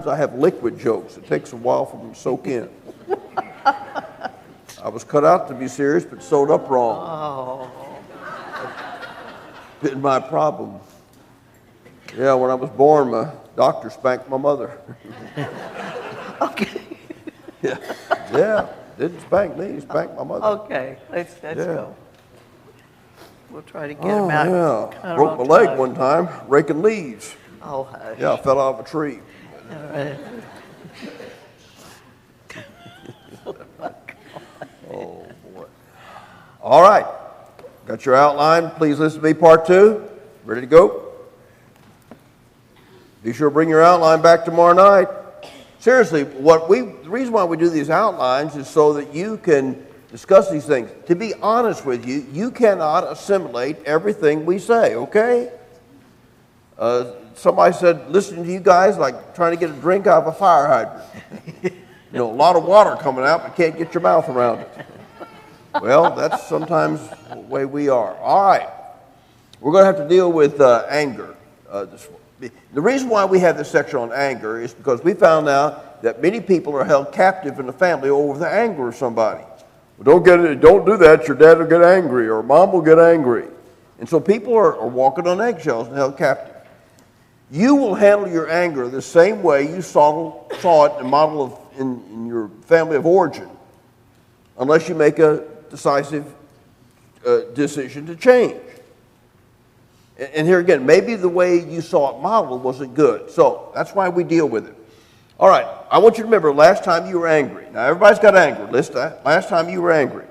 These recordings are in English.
I have liquid jokes. It takes a while for them to soak in. I was cut out to be serious, but sewed up wrong. That's been my problem. Yeah, when I was born, my doctor spanked my mother. Okay. Yeah, didn't spank me, he spanked my mother. Okay, let's go. We'll try to get him out. Yeah, Kind of broke my on leg time. one time, raking leaves. Oh, hush. Yeah, I fell out of a tree. All right. Oh, boy. All right. Got your outline. Please listen to me, part 2. Ready to go? Be sure to bring your outline back tomorrow night. Seriously, the reason why we do these outlines is so that you can discuss these things. To be honest with you, you cannot assimilate everything we say, okay? Somebody said, listening to you guys like trying to get a drink out of a fire hydrant. A lot of water coming out, but can't get your mouth around it. Well, that's sometimes the way we are. All right. We're going to have to deal with anger. The reason why we have this section on anger is because we found out that many people are held captive in the family over the anger of somebody. Well, don't do that. Your dad will get angry or mom will get angry. And so people are walking on eggshells and held captive. You will handle your anger the same way you saw it in your family of origin, unless you make a decisive decision to change. And here again, maybe the way you saw it modeled wasn't good. So that's why we deal with it. All right, I want you to remember last time you were angry. Now, everybody's got anger. List that. Last time you were angry.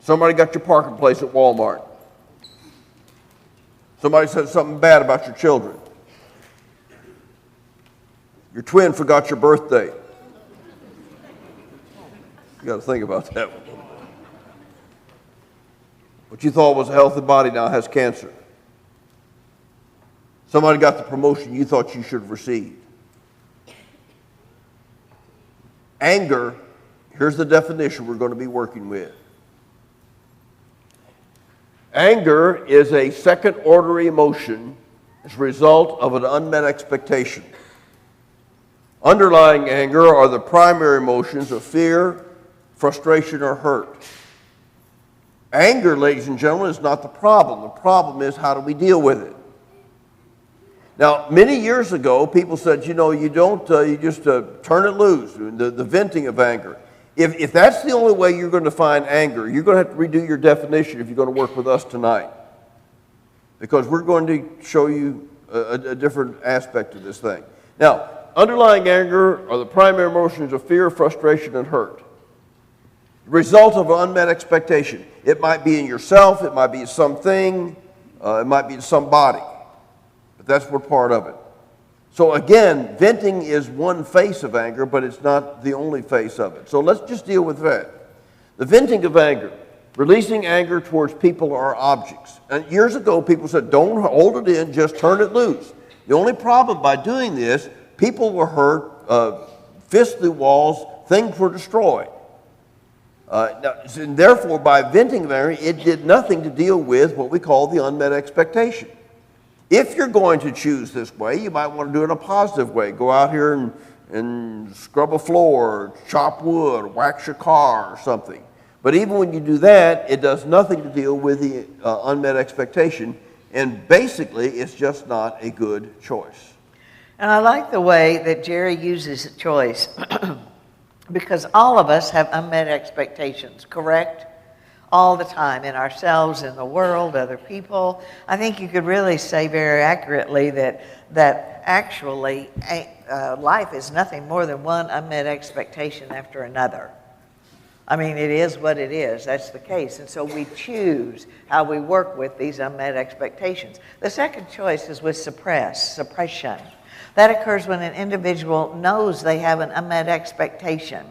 Somebody got your parking place at Walmart. Somebody said something bad about your children. Your twin forgot your birthday. You got to think about that one. What you thought was a healthy body now has cancer. Somebody got the promotion you thought you should have received. Anger, here's the definition we're going to be working with. Anger is a second-order emotion as a result of an unmet expectation. Underlying anger are the primary emotions of fear, frustration, or hurt. Anger, ladies and gentlemen, is not the problem. The problem is, how do we deal with it? Now, many years ago, people said, you just turn it loose, the venting of anger. If that's the only way you're going to find anger, you're going to have to redo your definition if you're going to work with us tonight. Because we're going to show you a different aspect of this thing. Now, underlying anger are the primary emotions of fear, frustration, and hurt. The result of an unmet expectation. It might be in yourself, it might be in something, it might be in somebody. But that's what part of it. So again, venting is one face of anger, but it's not the only face of it. So let's just deal with that. The venting of anger, releasing anger towards people or objects. And years ago, people said, don't hold it in, just turn it loose. The only problem by doing this, people were hurt, fists through walls, things were destroyed. And therefore, by venting of anger, it did nothing to deal with what we call the unmet expectation. If you're going to choose this way, you might want to do it in a positive way. Go out here and scrub a floor, chop wood, wax your car or something. But even when you do that, it does nothing to deal with the unmet expectation. And basically, it's just not a good choice. And I like the way that Jerry uses choice because all of us have unmet expectations, correct? All the time, in ourselves, in the world, other people. I think you could really say very accurately that actually life is nothing more than one unmet expectation after another. I mean, it is what it is. That's the case. And so we choose how we work with these unmet expectations. The second choice is with suppression. That occurs when an individual knows they have an unmet expectation.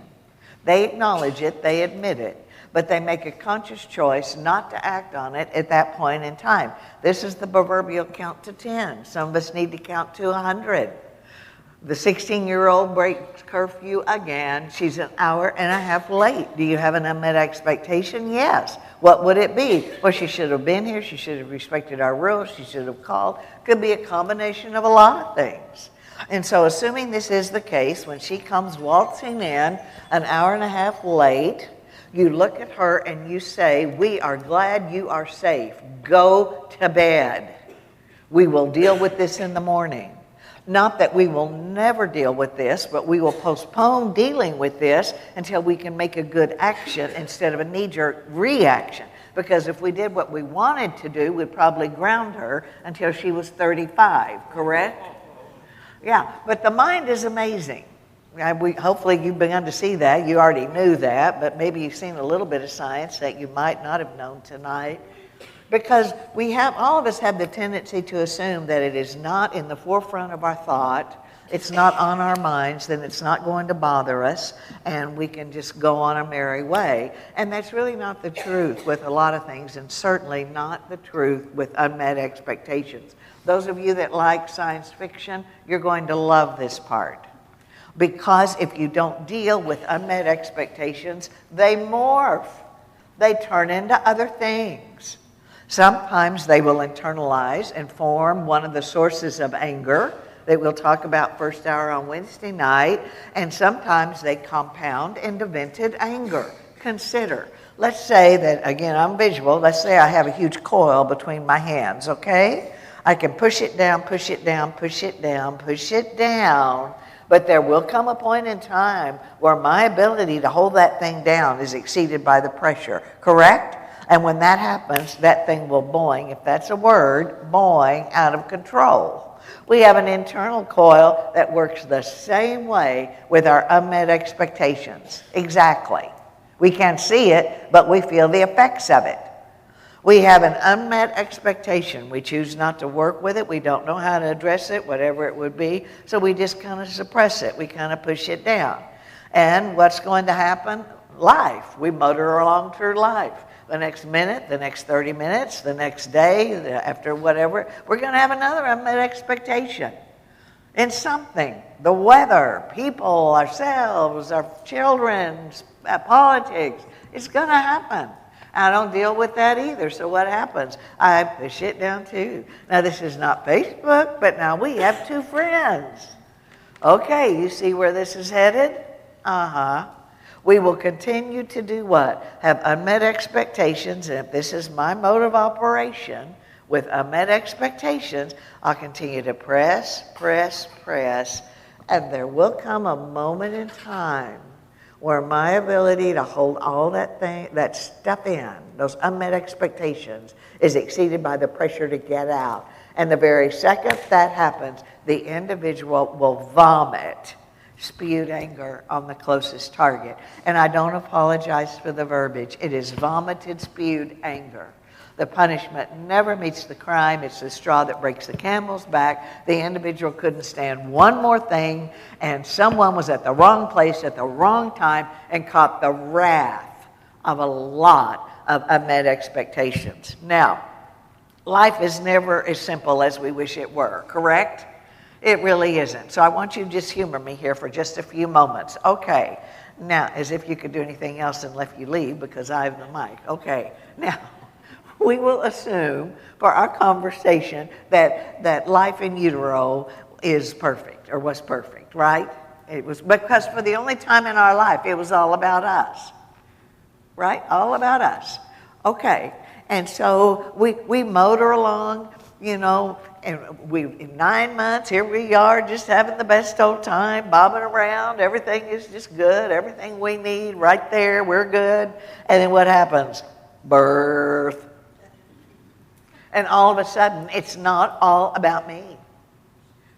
They acknowledge it, they admit it, but they make a conscious choice not to act on it at that point in time. This is the proverbial count to 10. Some of us need to count to 100. The 16-year-old breaks curfew again. She's an hour and a half late. Do you have an unmet expectation? Yes. What would it be? Well, she should have been here. She should have respected our rules. She should have called. Could be a combination of a lot of things. And so assuming this is the case, when she comes waltzing in an hour and a half late, you look at her and you say, "We are glad you are safe. Go to bed. We will deal with this in the morning." Not that we will never deal with this, but we will postpone dealing with this until we can make a good action instead of a knee-jerk reaction. Because if we did what we wanted to do, we'd probably ground her until she was 35, correct? Yeah, but the mind is amazing. Hopefully you've begun to see that. You already knew that, but maybe you've seen a little bit of science that you might not have known tonight. Because all of us have the tendency to assume that it is not in the forefront of our thought, it's not on our minds, then it's not going to bother us, and we can just go on our merry way. And that's really not the truth with a lot of things, and certainly not the truth with unmet expectations. Those of you that like science fiction, you're going to love this part. Because if you don't deal with unmet expectations, they morph. They turn into other things. Sometimes they will internalize and form one of the sources of anger that we'll talk about first hour on Wednesday night, and sometimes they compound into vented anger. Consider, let's say that, again, I'm visual, let's say I have a huge coil between my hands, okay? I can push it down, push it down, push it down, push it down, but there will come a point in time where my ability to hold that thing down is exceeded by the pressure, correct? And when that happens, that thing will boing, if that's a word, boing out of control. We have an internal coil that works the same way with our unmet expectations. Exactly. We can't see it, but we feel the effects of it. We have an unmet expectation. We choose not to work with it. We don't know how to address it, whatever it would be. So we just kind of suppress it. We kind of push it down. And what's going to happen? Life. We motor along through life. The next minute, the next 30 minutes, the next day, after whatever, we're going to have another unmet expectation in something. The weather, people, ourselves, our children, politics. It's going to happen. I don't deal with that either. So what happens? I push it down too. Now this is not Facebook, but now we have two friends. Okay, you see where this is headed? Uh-huh. We will continue to do what? Have unmet expectations, and if this is my mode of operation, with unmet expectations, I'll continue to press, press, press, and there will come a moment in time where my ability to hold all that stuff in, those unmet expectations, is exceeded by the pressure to get out. And the very second that happens, the individual will vomit spewed anger on the closest target. And I don't apologize for the verbiage. It is vomited, spewed anger. The punishment never meets the crime. It's the straw that breaks the camel's back. The individual couldn't stand one more thing, and someone was at the wrong place at the wrong time and caught the wrath of a lot of unmet expectations. Now, life is never as simple as we wish it were, correct? It really isn't. So I want you to just humor me here for just a few moments. Okay. Now, as if you could do anything else unless you leave because I have the mic. Okay. Now, we will assume for our conversation that life in utero is perfect or was perfect, right? It was because for the only time in our life, it was all about us. Right? All about us. Okay. And so we motor along, you know, and in 9 months, here we are just having the best old time, bobbing around. Everything is just good. Everything we need right there. We're good. And then what happens? Birth. And all of a sudden, it's not all about me.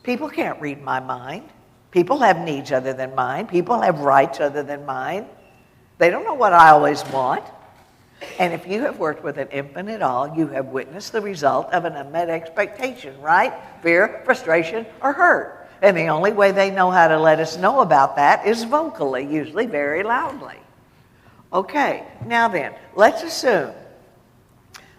People can't read my mind. People have needs other than mine. People have rights other than mine. They don't know what I always want. And if you have worked with an infant at all, you have witnessed the result of an unmet expectation, right? Fear, frustration, or hurt. And the only way they know how to let us know about that is vocally, usually very loudly. Okay, now then, let's assume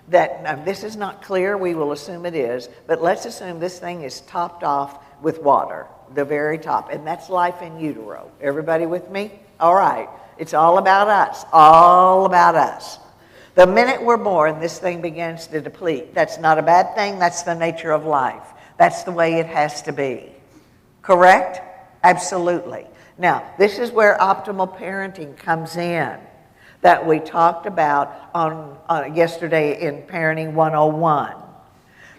that, now this is not clear, we will assume it is, but let's assume this thing is topped off with water, the very top, and that's life in utero. Everybody with me? All right, it's all about us, all about us. The minute we're born, this thing begins to deplete. That's not a bad thing. That's the nature of life. That's the way it has to be. Correct? Absolutely. Now, this is where optimal parenting comes in, that we talked about on yesterday in Parenting 101.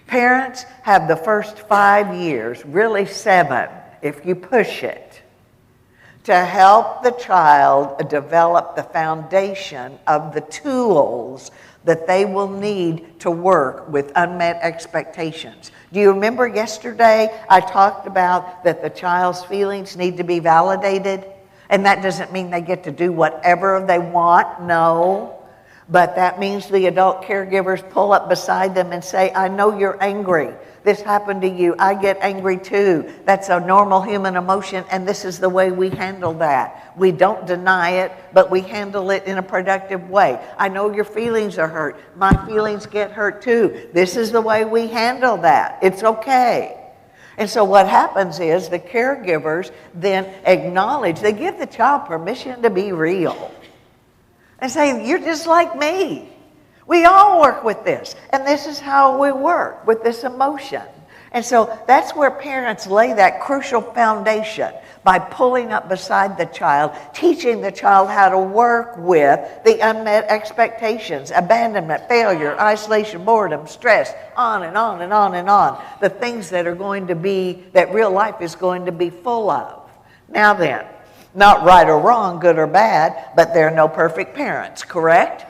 Parents have the first 5 years, really 7, if you push it, to help the child develop the foundation of the tools that they will need to work with unmet expectations. Do you remember yesterday I talked about that the child's feelings need to be validated? And that doesn't mean they get to do whatever they want, no. But that means the adult caregivers pull up beside them and say, I know you're angry. This happened to you. I get angry too. That's a normal human emotion, and this is the way we handle that. We don't deny it, but we handle it in a productive way. I know your feelings are hurt. My feelings get hurt too. This is the way we handle that. It's okay. And so what happens is the caregivers then acknowledge, they give the child permission to be real. And say, you're just like me. We all work with this. And this is how we work with this emotion. And so that's where parents lay that crucial foundation by pulling up beside the child, teaching the child how to work with the unmet expectations, abandonment, failure, isolation, boredom, stress, on and on and on and on. The things that are going to be, that real life is going to be full of. Now then, not right or wrong, good or bad, but there are no perfect parents, correct?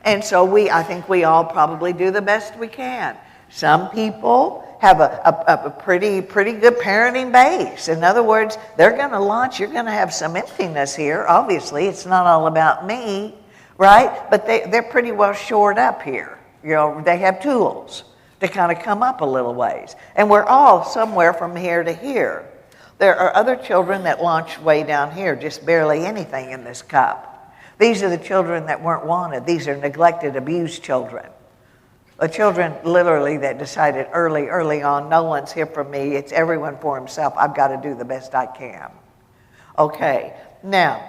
And so I think we all probably do the best we can. Some people have a pretty good parenting base. In other words, they're going to launch, you're going to have some emptiness here. Obviously, it's not all about me, right? But they're pretty well shored up here. You know, they have tools to kind of come up a little ways. And we're all somewhere from here to here. There are other children that launch way down here, just barely anything in this cup. These are the children that weren't wanted. These are neglected, abused children. The children literally that decided early on, no one's here for me, it's everyone for himself, I've got to do the best I can. Okay, now,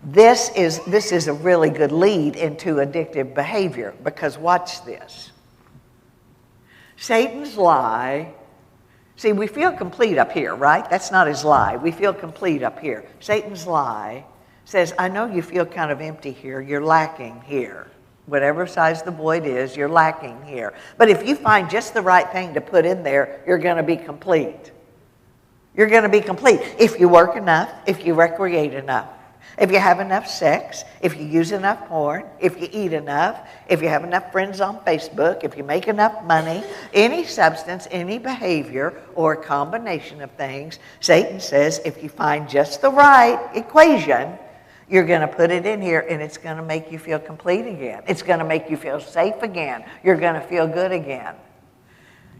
this is a really good lead into addictive behavior, because watch this. Satan's lie. See, we feel complete up here, right? That's not his lie. We feel complete up here. Satan's lie says, I know you feel kind of empty here. You're lacking here. Whatever size the void is, you're lacking here. But if you find just the right thing to put in there, you're going to be complete. You're going to be complete. If you work enough, if you recreate enough, if you have enough sex, if you use enough porn, if you eat enough, if you have enough friends on Facebook, if you make enough money, any substance, any behavior, or a combination of things, Satan says if you find just the right equation, you're going to put it in here and it's going to make you feel complete again. It's going to make you feel safe again. You're going to feel good again.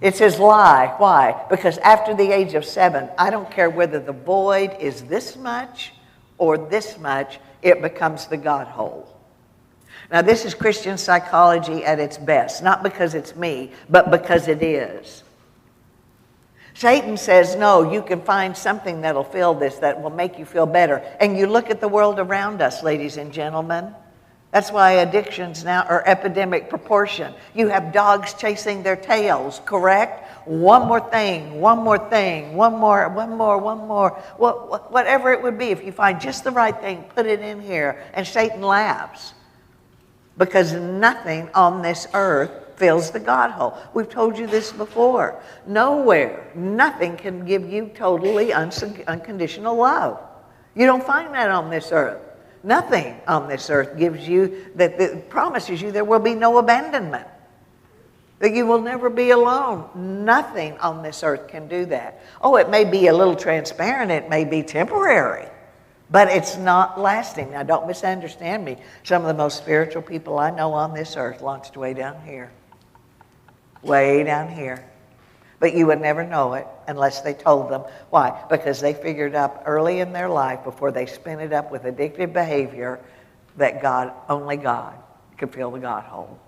It's his lie. Why? Because after the age of 7, I don't care whether the void is this much or this much, it becomes the God hole. Now, this is Christian psychology at its best, not because it's me, but because it is. Satan says, no, you can find something that'll fill this, that will make you feel better. And you look at the world around us, ladies and gentlemen. That's why addictions now are epidemic proportion. You have dogs chasing their tails, correct? One more thing, one more thing, one more, whatever it would be. If you find just the right thing, put it in here. And Satan laughs because nothing on this earth fills the God hole. We've told you this before. Nowhere, nothing can give you totally unconditional love. You don't find that on this earth. Nothing on this earth gives you, that promises you there will be no abandonment, that you will never be alone. Nothing on this earth can do that. Oh, it may be a little transparent, it may be temporary, but it's not lasting. Now, don't misunderstand me. Some of the most spiritual people I know on this earth launched way down here. Way down here. But you would never know it unless they told them. Why? Because they figured out early in their life, before they spin it up with addictive behavior, that God, only God, could fill the God hole.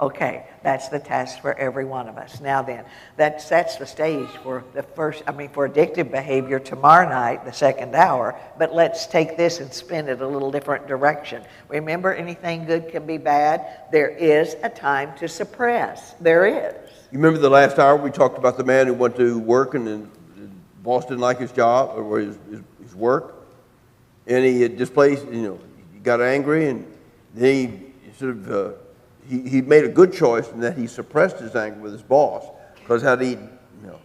Okay, that's the task for every one of us. Now then, that sets the stage for for addictive behavior tomorrow night, the second hour. But let's take this and spin it a little different direction. Remember, anything good can be bad. There is a time to suppress. There is. You remember the last hour we talked about the man who went to work and boss didn't like his job or his work, and he had displaced, he got angry, and then he made a good choice in that he suppressed his anger with his boss, because had he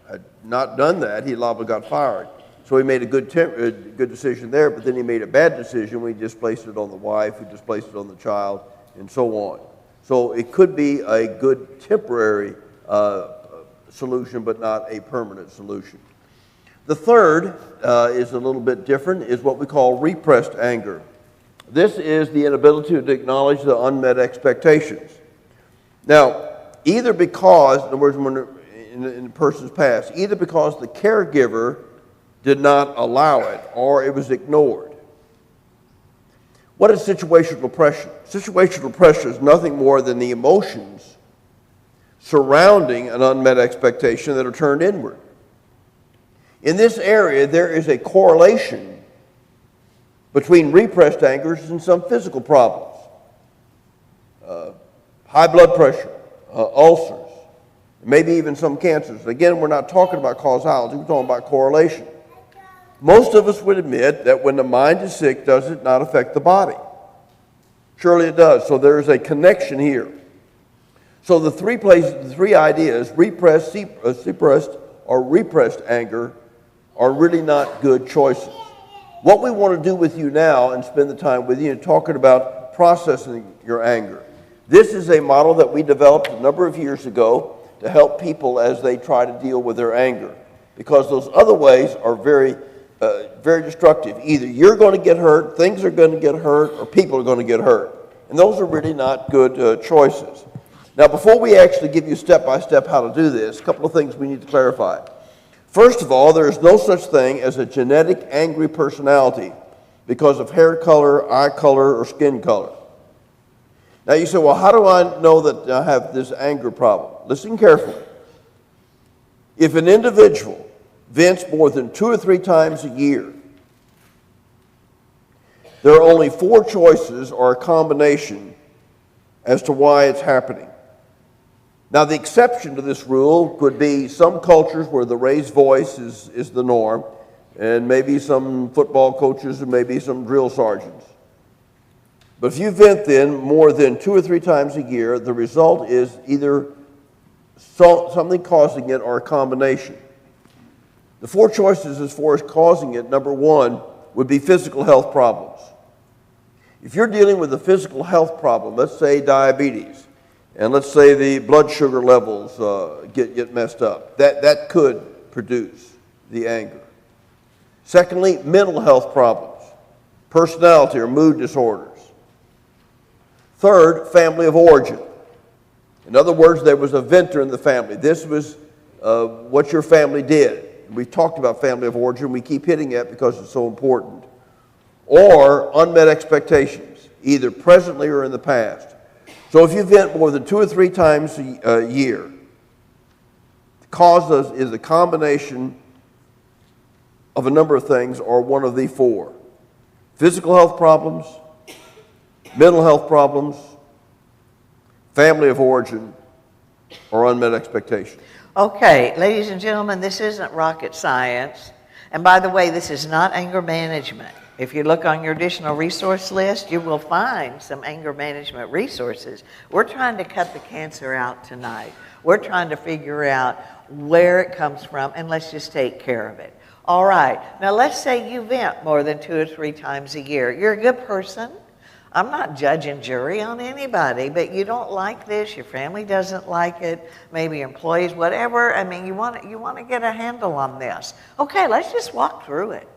had not done that, he liable got fired. So he made a good decision there, but then he made a bad decision when he displaced it on the wife, he displaced it on the child, and so on. So it could be a good temporary solution, but not a permanent solution. The third is a little bit different, is what we call repressed anger. This is the inability to acknowledge the unmet expectations. Now, either because, in other words, when in the person's past, either because the caregiver did not allow it or it was ignored. What is situational depression? Situational depression is nothing more than the emotions surrounding an unmet expectation that are turned inward. In this area, there is a correlation between repressed angers and some physical problems. High blood pressure, ulcers, maybe even some cancers. Again, we're not talking about causality, we're talking about correlation. Most of us would admit that when the mind is sick, does it not affect the body? Surely it does. So there is a connection here. So the three ideas, repressed, suppressed, or repressed anger, are really not good choices. What we want to do with you now and spend the time with you talking about processing your anger. This is a model that we developed a number of years ago to help people as they try to deal with their anger. Because those other ways are very destructive. Either you're going to get hurt, things are going to get hurt, or people are going to get hurt. And those are really not good choices. Now, before we actually give you step-by-step how to do this, a couple of things we need to clarify. First of all, there is no such thing as a genetic angry personality because of hair color, eye color, or skin color. Now you say, well, how do I know that I have this anger problem? Listen carefully. If an individual vents more than 2 or 3 times a year, there are only 4 choices or a combination as to why it's happening. Now, the exception to this rule could be some cultures where the raised voice is the norm, and maybe some football coaches and maybe some drill sergeants. But if you vent then more than 2 or 3 times a year, the result is either something causing it or a combination. The 4 choices as far as causing it, number 1, would be physical health problems. If you're dealing with a physical health problem, let's say diabetes, and let's say the blood sugar levels get messed up, that could produce the anger. Secondly, mental health problems, personality or mood disorders. Third, family of origin. In other words, there was a venter in the family. This was what your family did. We've talked about family of origin. We keep hitting it because it's so important. Or unmet expectations, either presently or in the past. So if you vent more than 2 or 3 times a year, the cause is a combination of a number of things or one of the 4. Physical health problems, mental health problems, family of origin, or unmet expectations. Okay, ladies and gentlemen, this isn't rocket science. And by the way, this is not anger management. If you look on your additional resource list, you will find some anger management resources. We're trying to cut the cancer out tonight. We're trying to figure out where it comes from, and let's just take care of it. All right, now let's say you vent more than 2 or 3 times a year. You're a good person. I'm not judging jury on anybody, but you don't like this, your family doesn't like it, maybe employees, whatever. I mean, you want to get a handle on this. Okay, let's just walk through it.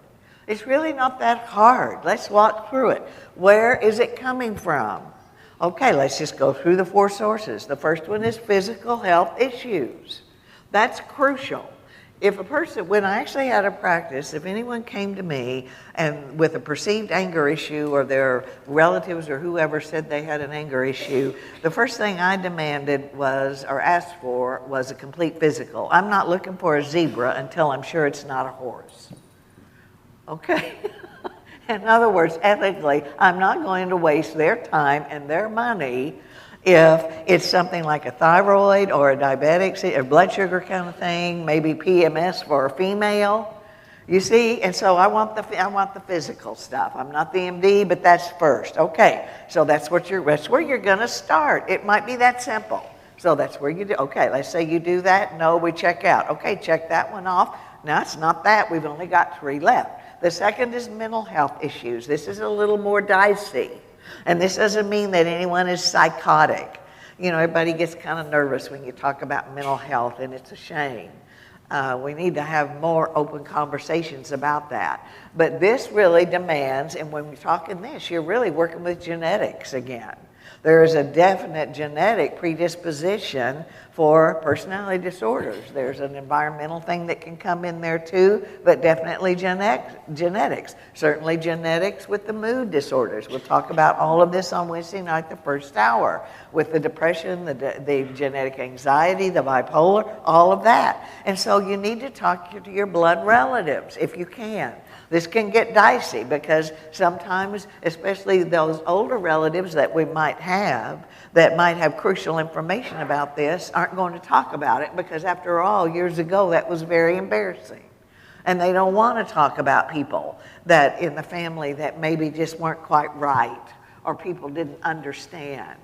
It's really not that hard. Let's walk through it. Where is it coming from? Okay, let's just go through the 4 sources. The first one is physical health issues. That's crucial. If a person, when I actually had a practice, if anyone came to me and with a perceived anger issue or their relatives or whoever said they had an anger issue, the first thing I demanded was, or asked for, was a complete physical. I'm not looking for a zebra until I'm sure it's not a horse. Okay? In other words, ethically, I'm not going to waste their time and their money if it's something like a thyroid or a diabetic, a blood sugar kind of thing, maybe PMS for a female. You see, and so I want the physical stuff. I'm not the MD, but that's first. Okay, so that's where you're going to start. It might be that simple. So that's where you do. Okay, let's say you do that. No, we check out. Okay, check that one off. Now it's not that. We've only got 3 left. The second is mental health issues. This is a little more dicey, and this doesn't mean that anyone is psychotic. You know, everybody gets kind of nervous when you talk about mental health, and it's a shame. We need to have more open conversations about that. But this really demands, and when we're talking this, you're really working with genetics again. There is a definite genetic predisposition for personality disorders. There's an environmental thing that can come in there too, but definitely genetics. Certainly genetics with the mood disorders. We'll talk about all of this on Wednesday night, the first hour, with the depression, the genetic anxiety, the bipolar, all of that. And so you need to talk to your blood relatives if you can. This can get dicey because sometimes, especially those older relatives that we might have that might have crucial information about this, aren't going to talk about it because after all, years ago, that was very embarrassing. And they don't want to talk about people that in the family that maybe just weren't quite right or people didn't understand.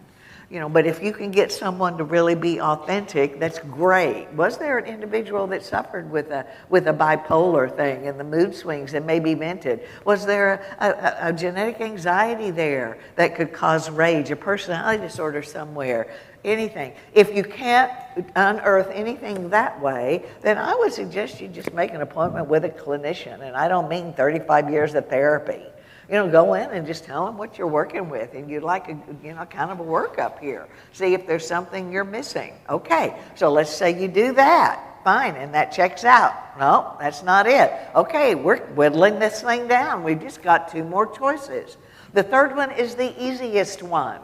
You know, but if you can get someone to really be authentic, that's great. Was there an individual that suffered with a bipolar thing and the mood swings and maybe vented? Was there a genetic anxiety there that could cause rage, a personality disorder somewhere? Anything. If you can't unearth anything that way, then I would suggest you just make an appointment with a clinician. And I don't mean 35 years of therapy. You know, go in and just tell them what you're working with, and you'd like kind of a workup here. See if there's something you're missing. Okay, so let's say you do that. Fine, and that checks out. No, that's not it. Okay, we're whittling this thing down. We've just got 2 more choices. The third one is the easiest one.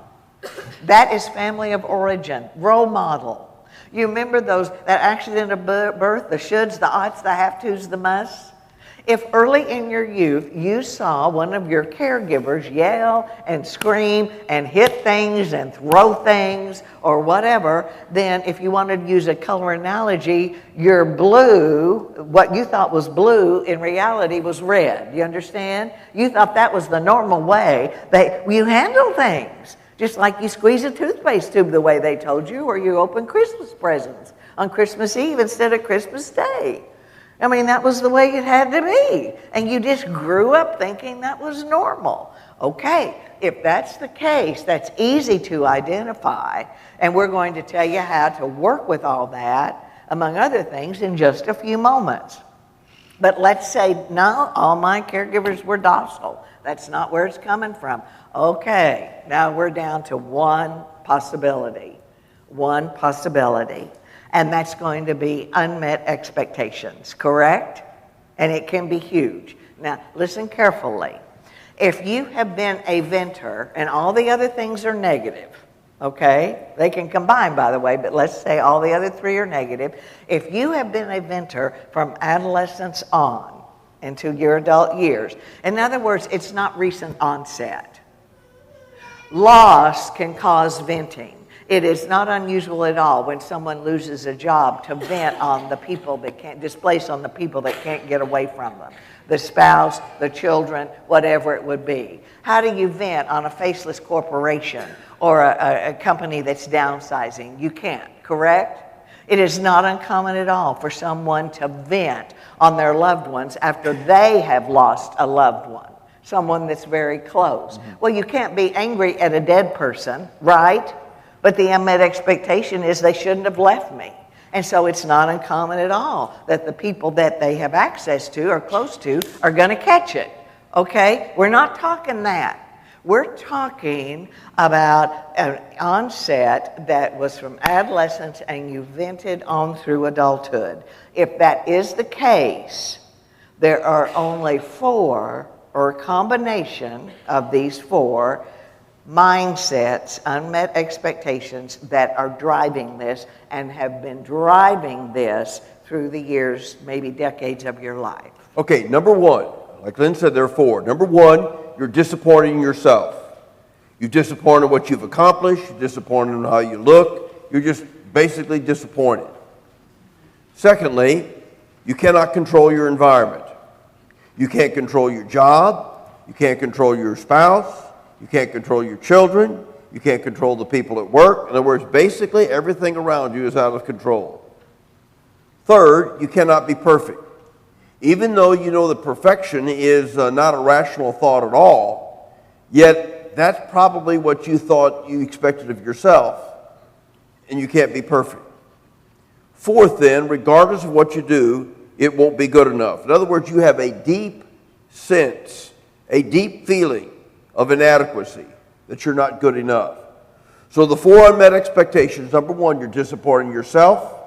That is family of origin, role model. You remember that accident of birth, the shoulds, the oughts, the have-tos, the musts? If early in your youth you saw one of your caregivers yell and scream and hit things and throw things or whatever, then if you wanted to use a color analogy, your blue, what you thought was blue, in reality was red. You understand? You thought that was the normal way that you handle things. Just like you squeeze a toothpaste tube the way they told you, or you open Christmas presents on Christmas Eve instead of Christmas Day. I mean, that was the way it had to be. And you just grew up thinking that was normal. Okay, if that's the case, that's easy to identify. And we're going to tell you how to work with all that, among other things, in just a few moments. But let's say, no, all my caregivers were docile. That's not where it's coming from. Okay, now we're down to one possibility. One possibility. And that's going to be unmet expectations, correct? And it can be huge. Now, listen carefully. If you have been a venter and all the other things are negative, okay? They can combine, by the way, but let's say all the other 3 are negative. If you have been a venter from adolescence on into your adult years, in other words, it's not recent onset. Loss can cause venting. It is not unusual at all when someone loses a job to vent on the people that can't, displace on the people that can't get away from them. The spouse, the children, whatever it would be. How do you vent on a faceless corporation or a company that's downsizing? You can't, correct? It is not uncommon at all for someone to vent on their loved ones after they have lost a loved one, someone that's very close. Well, you can't be angry at a dead person, right? But the unmet expectation is they shouldn't have left me. And so it's not uncommon at all that the people that they have access to or close to are going to catch it. Okay? We're not talking that. We're talking about an onset that was from adolescence and you vented on through adulthood. If that is the case, there are only 4, or a combination of these 4, mindsets, unmet expectations that are driving this and have been driving this through the years, maybe decades of your life. Okay, number 1, like Lynn said, there are 4. Number 1, you're disappointing yourself. You're disappointed in what you've accomplished, you're disappointed in how you look, you're just basically disappointed. Secondly, you cannot control your environment. You can't control your job. You can't control your spouse. You can't control your children. You can't control the people at work. In other words, basically everything around you is out of control. Third, you cannot be perfect. Even though you know that perfection is not a rational thought at all, yet that's probably what you thought you expected of yourself, and you can't be perfect. Fourth, then, regardless of what you do, it won't be good enough. In other words, you have a deep sense, a deep feeling of inadequacy, that you're not good enough. So the four unmet expectations: number one, you're disappointing yourself.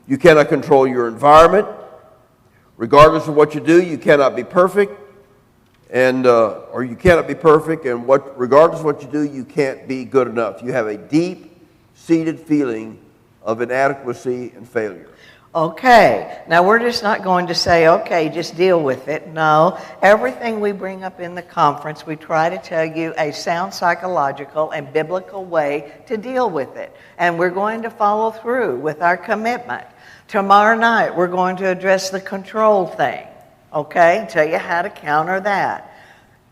You cannot control your environment. Regardless of what you do, you cannot be perfect, and regardless of what you do, you can't be good enough. You have a deep-seated feeling of inadequacy and failure. Okay, now we're just not going to say, okay, just deal with it. No, everything we bring up in the conference, we try to tell you a sound psychological and biblical way to deal with it. And we're going to follow through with our commitment. Tomorrow night, we're going to address the control thing, okay? Tell you how to counter that.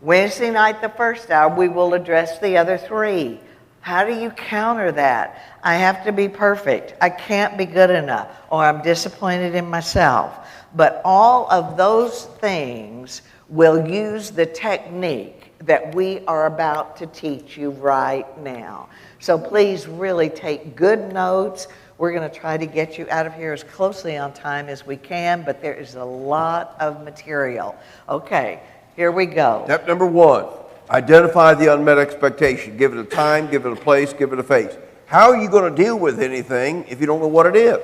Wednesday night, the first hour, we will address the other three. How do you counter that? I have to be perfect. I can't be good enough, or I'm disappointed in myself. But all of those things will use the technique that we are about to teach you right now. So please really take good notes. We're going to try to get you out of here as closely on time as we can, but there is a lot of material. Okay, here we go. Step number one, identify the unmet expectation. Give it a time, give it a place, give it a face. How are you going to deal with anything if you don't know what it is?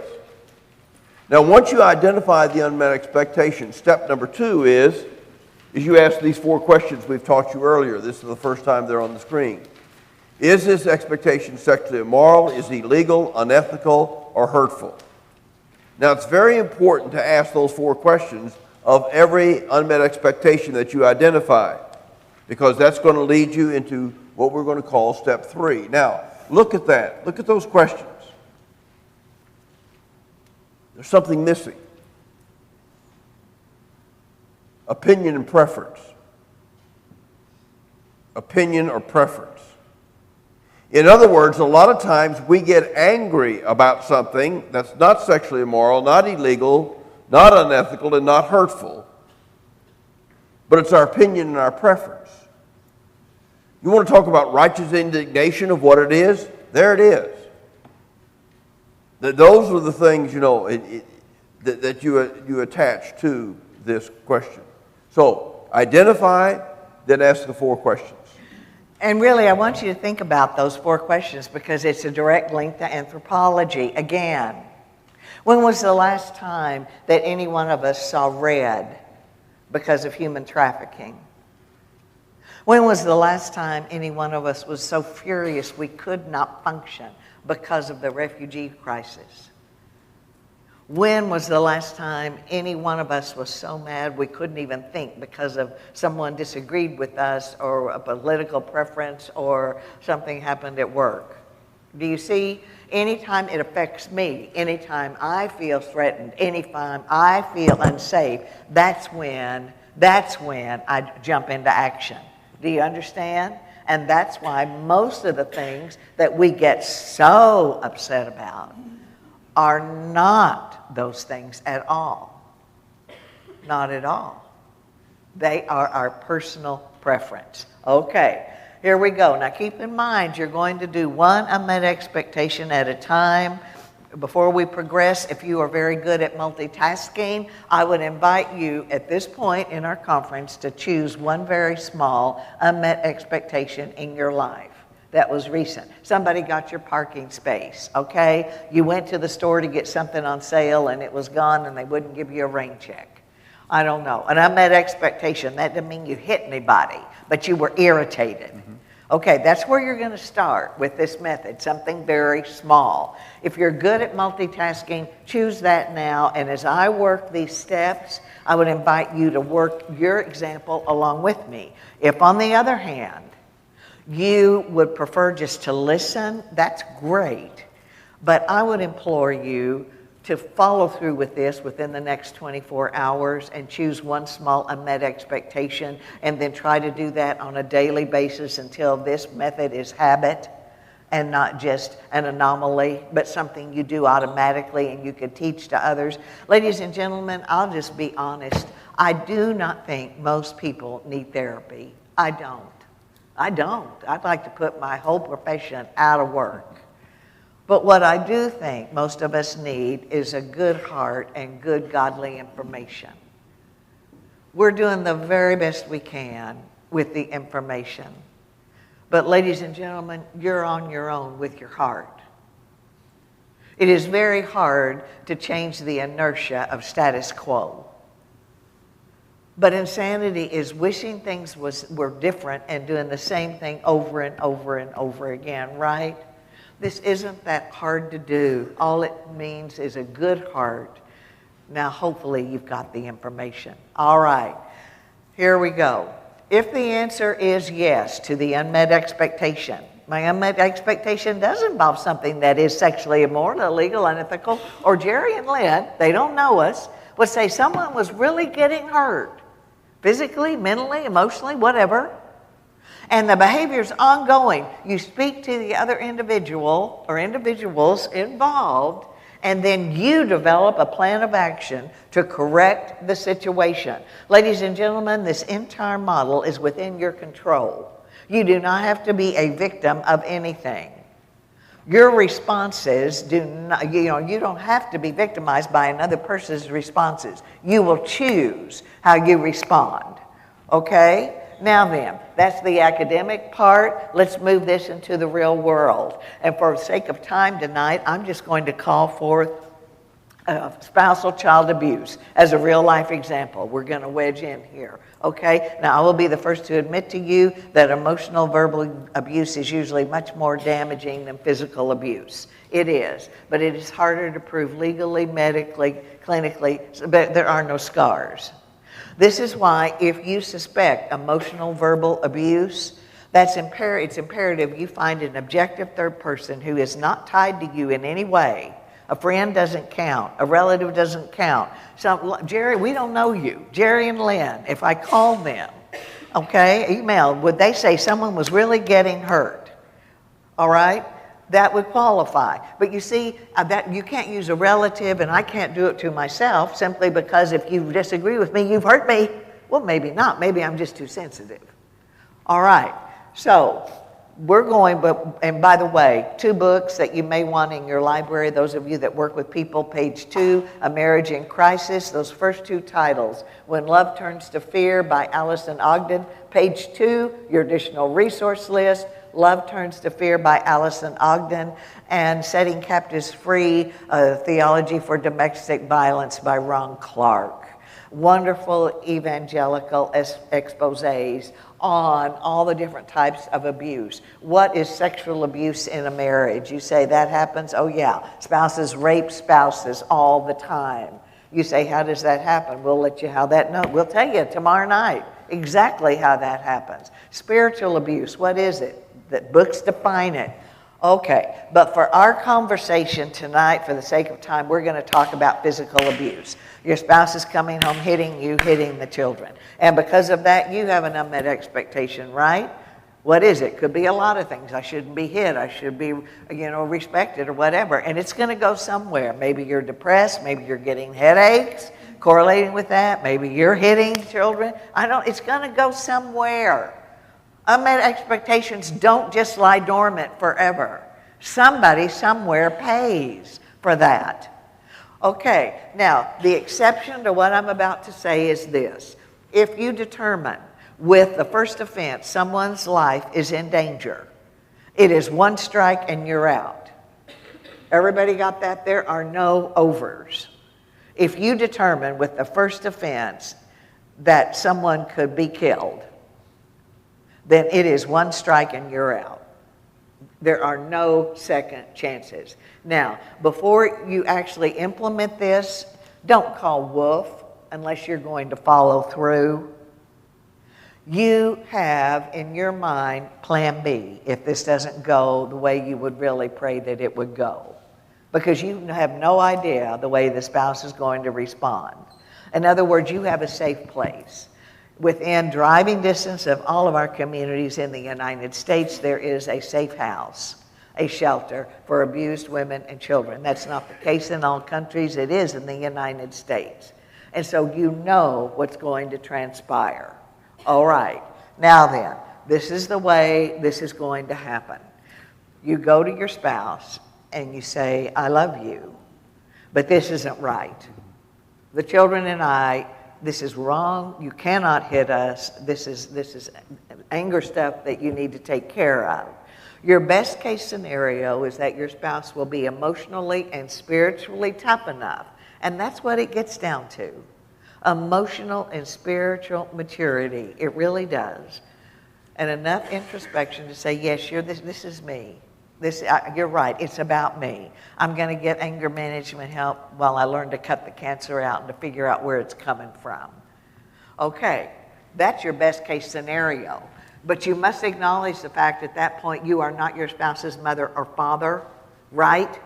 Now, once you identify the unmet expectation, step number two is you ask these four questions we've taught you earlier. This is the first time they're on the screen. Is this expectation sexually immoral? Is it illegal, unethical, or hurtful? Now, it's very important to ask those four questions of every unmet expectation that you identify, because that's going to lead you into what we're going to call step three. Now, look at that. Look at those questions. There's something missing. Opinion and preference. Opinion or preference. In other words, a lot of times we get angry about something that's not sexually immoral, not illegal, not unethical, and not hurtful, but it's our opinion and our preference. You want to talk about righteous indignation of what it is? There it is. Those are the things, that you attach to this question. So, identify, then ask the four questions. And really, I want you to think about those four questions because it's a direct link to anthropology. Again, when was the last time that any one of us saw red because of human trafficking? When was the last time any one of us was so furious we could not function because of the refugee crisis? When was the last time any one of us was so mad we couldn't even think because of someone disagreed with us or a political preference or something happened at work? Do you see? Anytime it affects me, anytime I feel threatened, anytime I feel unsafe, that's when I jump into action. Do you understand? And that's why most of the things that we get so upset about are not those things at all. Not at all. They are our personal preference. Okay, here we go. Now keep in mind, you're going to do one unmet expectation at a time. Before we progress, if you are very good at multitasking, I would invite you at this point in our conference to choose one very small unmet expectation in your life. That was recent. Somebody got your parking space, okay? You went to the store to get something on sale and it was gone and they wouldn't give you a rain check. I don't know. An unmet expectation, that doesn't mean you hit anybody, but you were irritated. Mm-hmm. Okay, that's where you're going to start with this method, something very small. If you're good at multitasking, choose that now. And as I work these steps, I would invite you to work your example along with me. If, on the other hand, you would prefer just to listen, that's great. But I would implore you to follow through with this within the next 24 hours and choose one small unmet expectation and then try to do that on a daily basis until this method is habit and not just an anomaly, but something you do automatically and you can teach to others. Ladies and gentlemen, I'll just be honest. I do not think most people need therapy. I don't. I'd like to put my whole profession out of work. But what I do think most of us need is a good heart and good godly information. We're doing the very best we can with the information. But ladies and gentlemen, you're on your own with your heart. It is very hard to change the inertia of status quo. But insanity is wishing things were different and doing the same thing over and over and over again, right? This isn't that hard to do. All it means is a good heart. Now, hopefully, you've got the information. All right, here we go. If the answer is yes to the unmet expectation, my unmet expectation does involve something that is sexually immoral, illegal, unethical, or Jerry and Lynn, they don't know us, would say someone was really getting hurt, physically, mentally, emotionally, whatever. And the behavior's ongoing. You speak to the other individual or individuals involved, and then you develop a plan of action to correct the situation. Ladies and gentlemen, this entire model is within your control. You do not have to be a victim of anything. Your responses do not, you don't have to be victimized by another person's responses. You will choose how you respond. Okay? Now then, that's the academic part. Let's move this into the real world. And for the sake of time tonight, I'm just going to call forth spousal child abuse as a real life example. We're going to wedge in here. Okay? Now, I will be the first to admit to you that emotional verbal abuse is usually much more damaging than physical abuse. It is. But it is harder to prove legally, medically, clinically, but there are no scars. This is why if you suspect emotional verbal abuse, it's imperative you find an objective third person who is not tied to you in any way. A friend doesn't count. A relative doesn't count. Jerry, we don't know you. Jerry and Lynn, if I called them, okay, emailed, would they say someone was really getting hurt? All right? That would qualify. But you see, that you can't use a relative, and I can't do it to myself simply because if you disagree with me, you've hurt me. Well, maybe not. Maybe I'm just too sensitive. All right. So we're going, and by the way, 2 books that you may want in your library, those of you that work with people, page 2, A Marriage in Crisis, those first 2 titles, When Love Turns to Fear by Allison Ogden, page 2, your additional resource list, Love Turns to Fear by Allison Ogden, and Setting Captives Free, Theology for Domestic Violence by Ron Clark. Wonderful evangelical exposés on all the different types of abuse. What is sexual abuse in a marriage? You say that happens? Oh yeah, spouses rape spouses all the time. You say, how does that happen? We'll let you we'll tell you tomorrow night exactly how that happens. Spiritual abuse, what is it? That books define it. Okay, but for our conversation tonight, for the sake of time, we're going to talk about physical abuse. Your spouse is coming home hitting you, hitting the children. And because of that, you have an unmet expectation, right? What is it? Could be a lot of things. I shouldn't be hit. I should be, respected or whatever. And it's going to go somewhere. Maybe you're depressed. Maybe you're getting headaches correlating with that. Maybe you're hitting children. It's going to go somewhere. Unmet expectations don't just lie dormant forever. Somebody somewhere pays for that. Okay, now the exception to what I'm about to say is this. If you determine with the first offense someone's life is in danger, it is 1 strike and you're out. Everybody got that? There are no overs. If you determine with the first offense that someone could be killed, then it is 1 strike and you're out. There are no second chances. Now, before you actually implement this, don't call woof unless you're going to follow through. You have in your mind plan B if this doesn't go the way you would really pray that it would go. because you have no idea the way the spouse is going to respond. In other words, you have a safe place. Within driving distance of all of our communities in the United States, there is a safe house, a shelter for abused women and children. That's not the case in all countries. It is in the United States. And so you know what's going to transpire. All right, now then, this is the way this is going to happen. You go to your spouse and you say, I love you, but this isn't right. The children and I, this is wrong. You cannot hit us. This is anger stuff that you need to take care of. Your best case scenario is that your spouse will be emotionally and spiritually tough enough. And that's what it gets down to. Emotional and spiritual maturity. It really does. And enough introspection to say, yes, this is me. You're right, it's about me. I'm going to get anger management help while I learn to cut the cancer out and to figure out where it's coming from. Okay, that's your best case scenario. But you must acknowledge the fact at that point you are not your spouse's mother or father, right?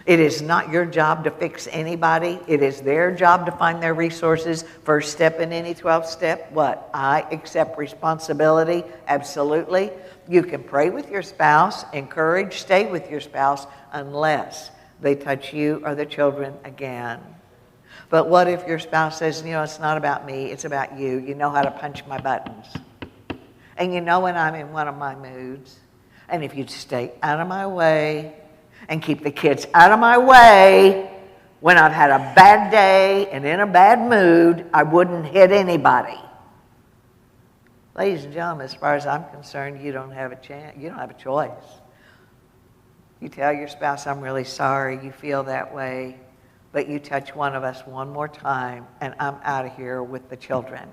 It is not your job to fix anybody. It is their job to find their resources. First step in any 12 step, what? I accept responsibility, absolutely. You can pray with your spouse, encourage, stay with your spouse, unless they touch you or the children again. But what if your spouse says, it's not about me, it's about you. You know how to punch my buttons. And you know when I'm in one of my moods. And if you'd stay out of my way and keep the kids out of my way, when I've had a bad day and in a bad mood, I wouldn't hit anybody. Ladies and gentlemen, as far as I'm concerned, you don't have a chance. You don't have a choice. You tell your spouse, I'm really sorry you feel that way, but you touch one of us one more time, and I'm out of here with the children.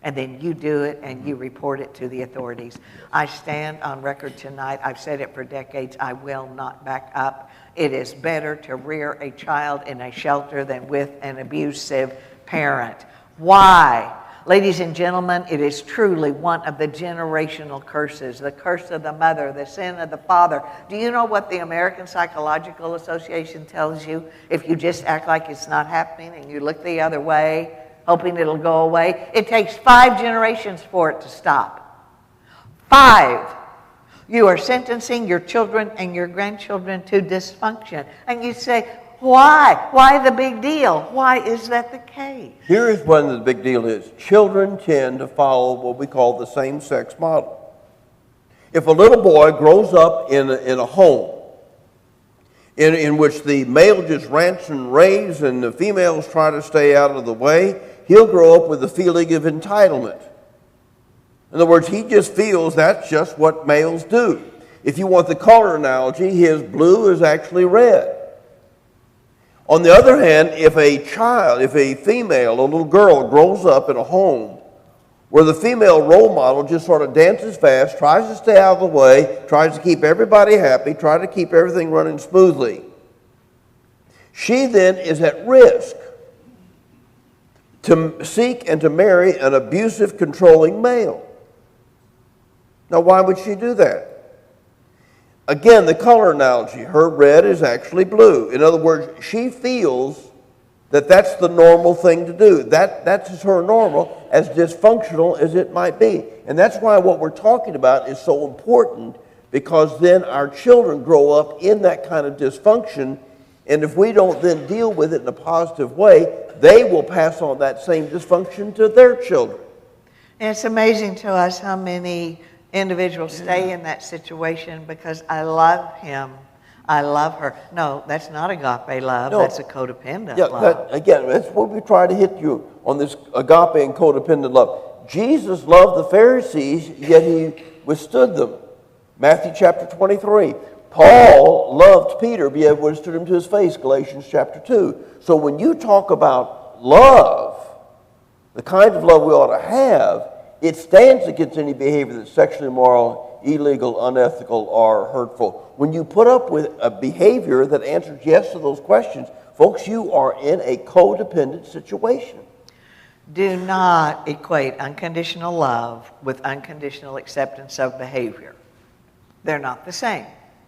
And then you do it, and you report it to the authorities. I stand on record tonight. I've said it for decades. I will not back up. It is better to rear a child in a shelter than with an abusive parent. Why? Ladies and gentlemen, it is truly one of the generational curses, the curse of the mother, the sin of the father. Do you know what the American Psychological Association tells you? If you just act like it's not happening and you look the other way, hoping it'll go away, it takes 5 generations for it to stop. 5. You are sentencing your children and your grandchildren to dysfunction. And you say, why? Why the big deal? Why is that the case? Here is when the big deal is. Children tend to follow what we call the same-sex model. If a little boy grows up in a home in which the male just rants and raves and the females try to stay out of the way, he'll grow up with a feeling of entitlement. In other words, he just feels that's just what males do. If you want the color analogy, his blue is actually red. On the other hand, if a female, a little girl, grows up in a home where the female role model just sort of dances fast, tries to stay out of the way, tries to keep everybody happy, tries to keep everything running smoothly, she then is at risk to seek and to marry an abusive, controlling male. Now, why would she do that? Again, the color analogy, her red is actually blue. In other words, she feels that that's the normal thing to do. That's her normal, as dysfunctional as it might be. And that's why what we're talking about is so important, because then our children grow up in that kind of dysfunction, and if we don't then deal with it in a positive way, they will pass on that same dysfunction to their children. And it's amazing to us how many individuals stay in that situation because I love him, I love her. No, that's not agape love. No. That's a codependent love. Again, that's what we try to hit you on, this agape and codependent love. Jesus loved the Pharisees, yet he withstood them. Matthew chapter 23. Paul loved Peter, but yet withstood him to his face. Galatians chapter 2. So when you talk about love, the kind of love we ought to have, it stands against any behavior that's sexually immoral, illegal, unethical, or hurtful. When you put up with a behavior that answers yes to those questions, folks, you are in a codependent situation. Do not equate unconditional love with unconditional acceptance of behavior. They're not the same.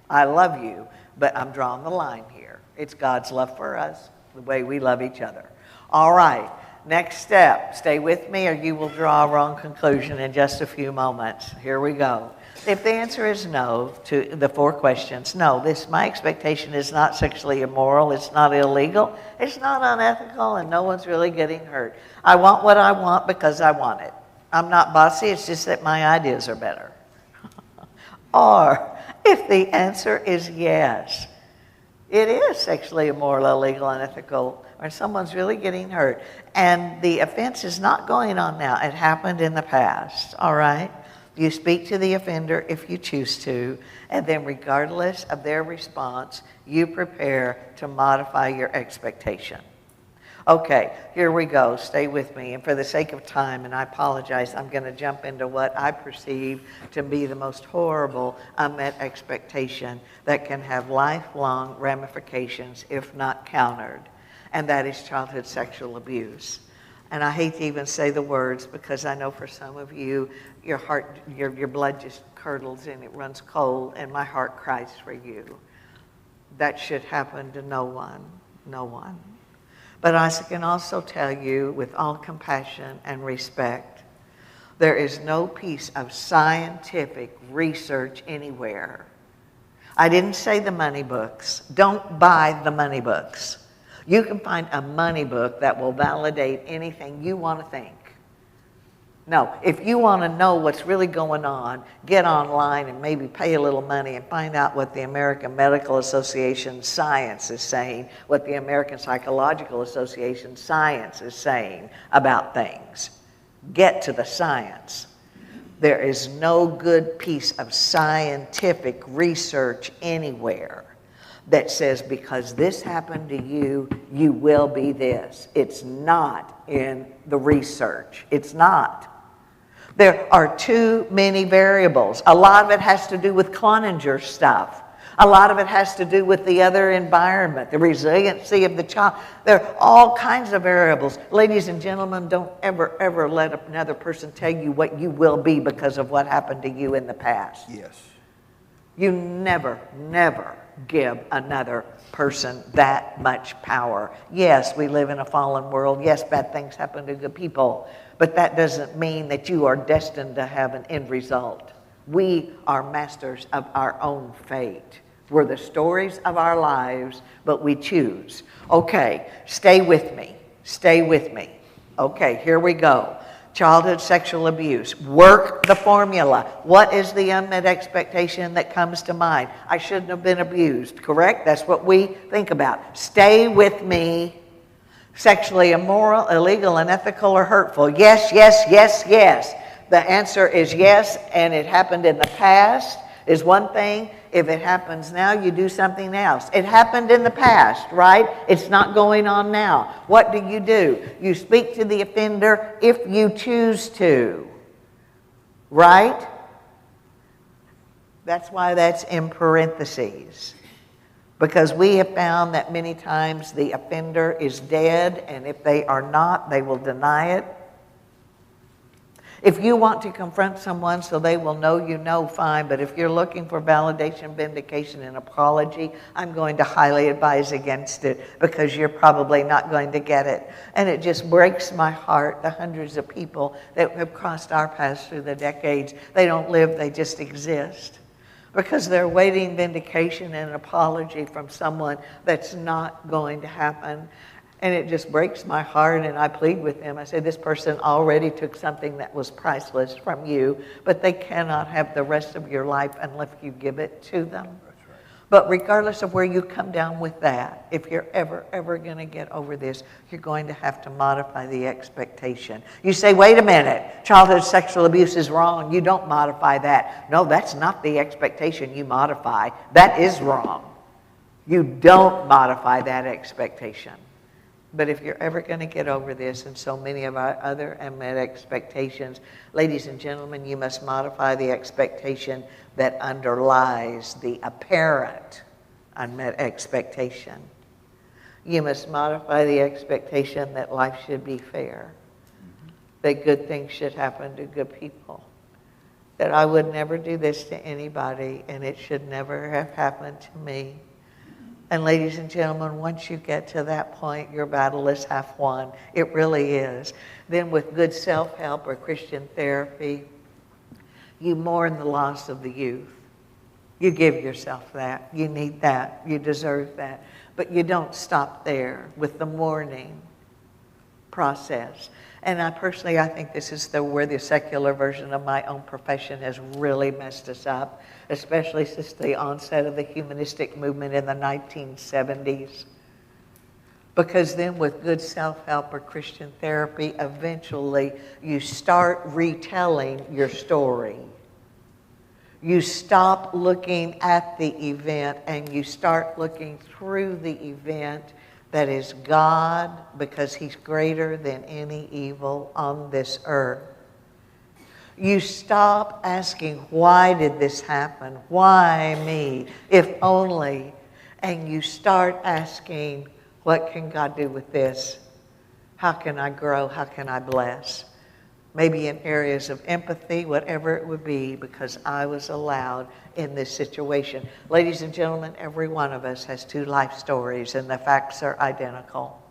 I love you, But I'm drawing the line here. It's God's love for us, the way we love each other. All right, next step. Stay with me or you will draw a wrong conclusion in just a few moments. Here we go. If the answer is no to the 4 questions, no, my expectation is not sexually immoral, it's not illegal, it's not unethical, and no one's really getting hurt. I want what I want because I want it. I'm not bossy, it's just that my ideas are better. Or if the answer is yes, it is sexually immoral, illegal, unethical, or someone's really getting hurt, and the offense is not going on now, it happened in the past, all right? You speak to the offender if you choose to, and then regardless of their response, you prepare to modify your expectation. Okay, here we go. Stay with me. And for the sake of time, and I apologize, I'm going to jump into what I perceive to be the most horrible unmet expectation that can have lifelong ramifications if not countered, and that is childhood sexual abuse. And I hate to even say the words because I know for some of you, your heart, your blood just curdles and it runs cold, and my heart cries for you. That should happen to no one, no one. But I can also tell you with all compassion and respect, there is no piece of scientific research anywhere. I didn't say the money books. Don't buy the money books. You can find a money book that will validate anything you want to think. No, if you want to know what's really going on, get online and maybe pay a little money and find out what the American Medical Association science is saying, what the American Psychological Association science is saying about things. Get to the science. There is no good piece of scientific research anywhere that says because this happened to you, you will be this. It's not in the research. It's not. There are too many variables. A lot of it has to do with Cloninger stuff. A lot of it has to do with the other environment, the resiliency of the child. There are all kinds of variables. Ladies and gentlemen, don't ever, ever let another person tell you what you will be because of what happened to you in the past. Yes. You never, never give another person that much power. Yes, we live in a fallen world. Yes, bad things happen to good people. But that doesn't mean that you are destined to have an end result. We are masters of our own fate. We're the stories of our lives, but we choose. Okay, stay with me. Stay with me. Okay, here we go. Childhood sexual abuse. Work the formula. What is the unmet expectation that comes to mind? I shouldn't have been abused, correct? That's what we think about. Stay with me. Sexually immoral, illegal, unethical, or hurtful. Yes, yes, yes, yes. The answer is yes, and it happened in the past is one thing. If it happens now, you do something else. It happened in the past, right? It's not going on now. What do? You speak to the offender if you choose to, right? That's why that's in parentheses. Because we have found that many times the offender is dead, and if they are not, they will deny it. If you want to confront someone so they will know you know, fine. But if you're looking for validation, vindication, and apology, I'm going to highly advise against it because you're probably not going to get it. And it just breaks my heart, the hundreds of people that have crossed our paths through the decades. They don't live, they just exist. Because they're waiting vindication and apology from someone that's not going to happen. And it just breaks my heart, and I plead with them. I say, this person already took something that was priceless from you, but they cannot have the rest of your life unless you give it to them. That's right. But regardless of where you come down with that, if you're ever going to get over this, you're going to have to modify the expectation. You say, wait a minute, childhood sexual abuse is wrong. You don't modify that. No, that's not the expectation you modify. That is wrong. You don't modify that expectation. But if you're ever going to get over this and so many of our other unmet expectations, ladies and gentlemen, you must modify the expectation that underlies the apparent unmet expectation. You must modify the expectation that life should be fair, that good things should happen to good people, that I would never do this to anybody and it should never have happened to me. And ladies and gentlemen, once you get to that point, your battle is half won. It really is. Then with good self-help or Christian therapy, you mourn the loss of the youth. You give yourself that. You need that. You deserve that. But you don't stop there with the mourning process. And I think this is where the secular version of my own profession has really messed us up, especially since the onset of the humanistic movement in the 1970s. Because then with good self-help or Christian therapy, eventually you start retelling your story. You stop looking at the event and you start looking through the event that is God, because He's greater than any evil on this earth. You stop asking, why did this happen? Why me? If only. And you start asking, what can God do with this? How can I grow? How can I bless? Maybe in areas of empathy, whatever it would be, because I was allowed in this situation. Ladies and gentlemen, every one of us has two life stories, and the facts are identical.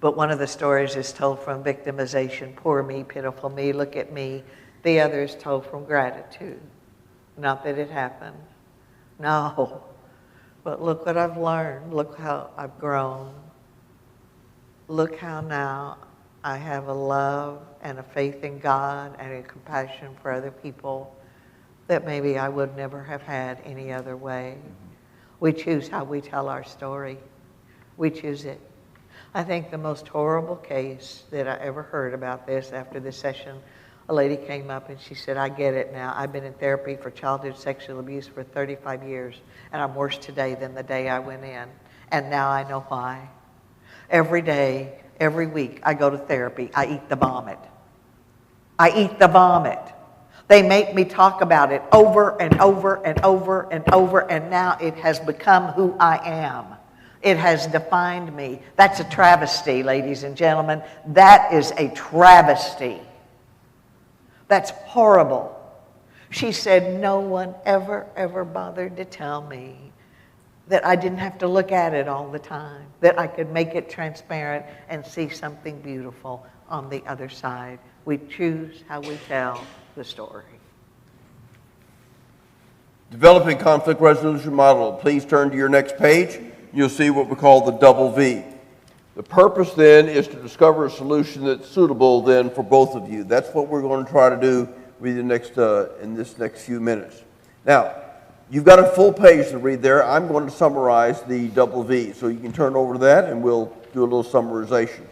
But one of the stories is told from victimization, poor me, pitiful me, look at me. The other is told from gratitude. Not that it happened. No. But look what I've learned. Look how I've grown. Look how now I have a love and a faith in God and a compassion for other people that maybe I would never have had any other way. We choose how we tell our story. We choose it. I think the most horrible case that I ever heard about this after this session, a lady came up and she said, I get it now. I've been in therapy for childhood sexual abuse for 35 years, and I'm worse today than the day I went in. And now I know why. Every day, every week, I go to therapy. I eat the vomit. I eat the vomit. They make me talk about it over and over and over and over, and now it has become who I am. It has defined me. That's a travesty, ladies and gentlemen. That is a travesty. That's horrible. She said no one ever bothered to tell me that I didn't have to look at it all the time, that I could make it transparent and see something beautiful on the other side. We choose how we tell the story. Developing conflict resolution model. Please turn to your next page. You'll see what we call the double V. The purpose then is to discover a solution that's suitable then for both of you. That's what we're going to try to do with you in this next few minutes. Now, you've got a full page to read there. I'm going to summarize the double V. So you can turn over to that and we'll do a little summarization.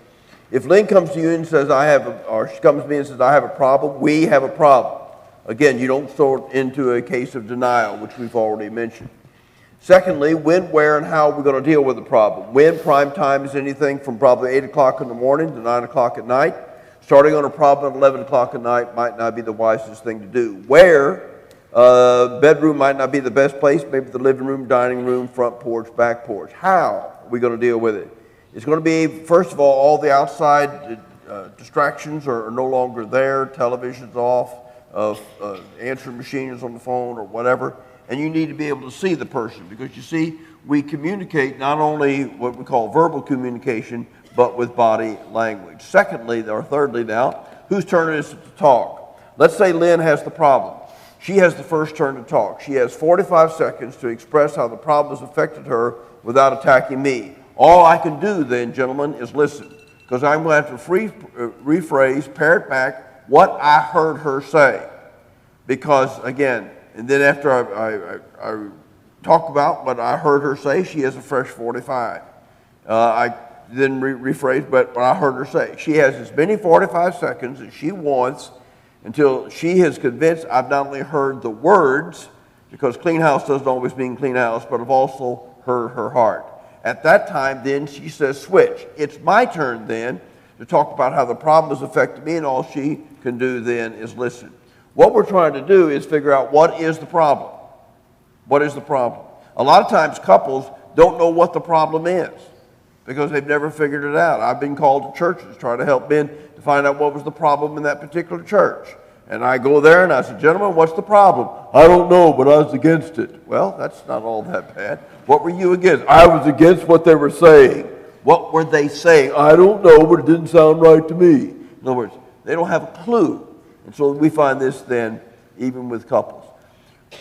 If Lynn comes to you and says, she comes to me and says, I have a problem, we have a problem. Again, you don't throw it into a case of denial, which we've already mentioned. Secondly, when, where, and how we're going to deal with the problem. When, prime time is anything from probably 8 o'clock in the morning to 9 o'clock at night. Starting on a problem at 11 o'clock at night might not be the wisest thing to do. Where, bedroom might not be the best place, maybe the living room, dining room, front porch, back porch. How are we going to deal with it? It's going to be, first of all the outside distractions are no longer there, television's off, answering machine is on the phone or whatever, and you need to be able to see the person, because you see, we communicate not only what we call verbal communication, but with body language. Secondly, or thirdly now, whose turn is it to talk? Let's say Lynn has the problem. She has the first turn to talk. She has 45 seconds to express how the problem has affected her without attacking me. All I can do then, gentlemen, is listen, because I'm going to have to rephrase, parrot back what I heard her say. Because, again, and then after I talk about what I heard her say, she has a fresh 45. I then rephrase, but what I heard her say. She has as many 45 seconds as she wants until she is convinced I've not only heard the words, because clean house doesn't always mean clean house, but I've also heard her heart. At that time, then, she says, switch. It's my turn, then, to talk about how the problem has affected me, and all she can do, then, is listen. What we're trying to do is figure out what is the problem. What is the problem? A lot of times, couples don't know what the problem is because they've never figured it out. I've been called to churches to try to help men to find out what was the problem in that particular church. And I go there and I said, gentlemen, what's the problem? I don't know, but I was against it. Well, that's not all that bad. What were you against? I was against what they were saying. What were they saying? I don't know, but it didn't sound right to me. In other words, they don't have a clue. And so we find this then even with couples.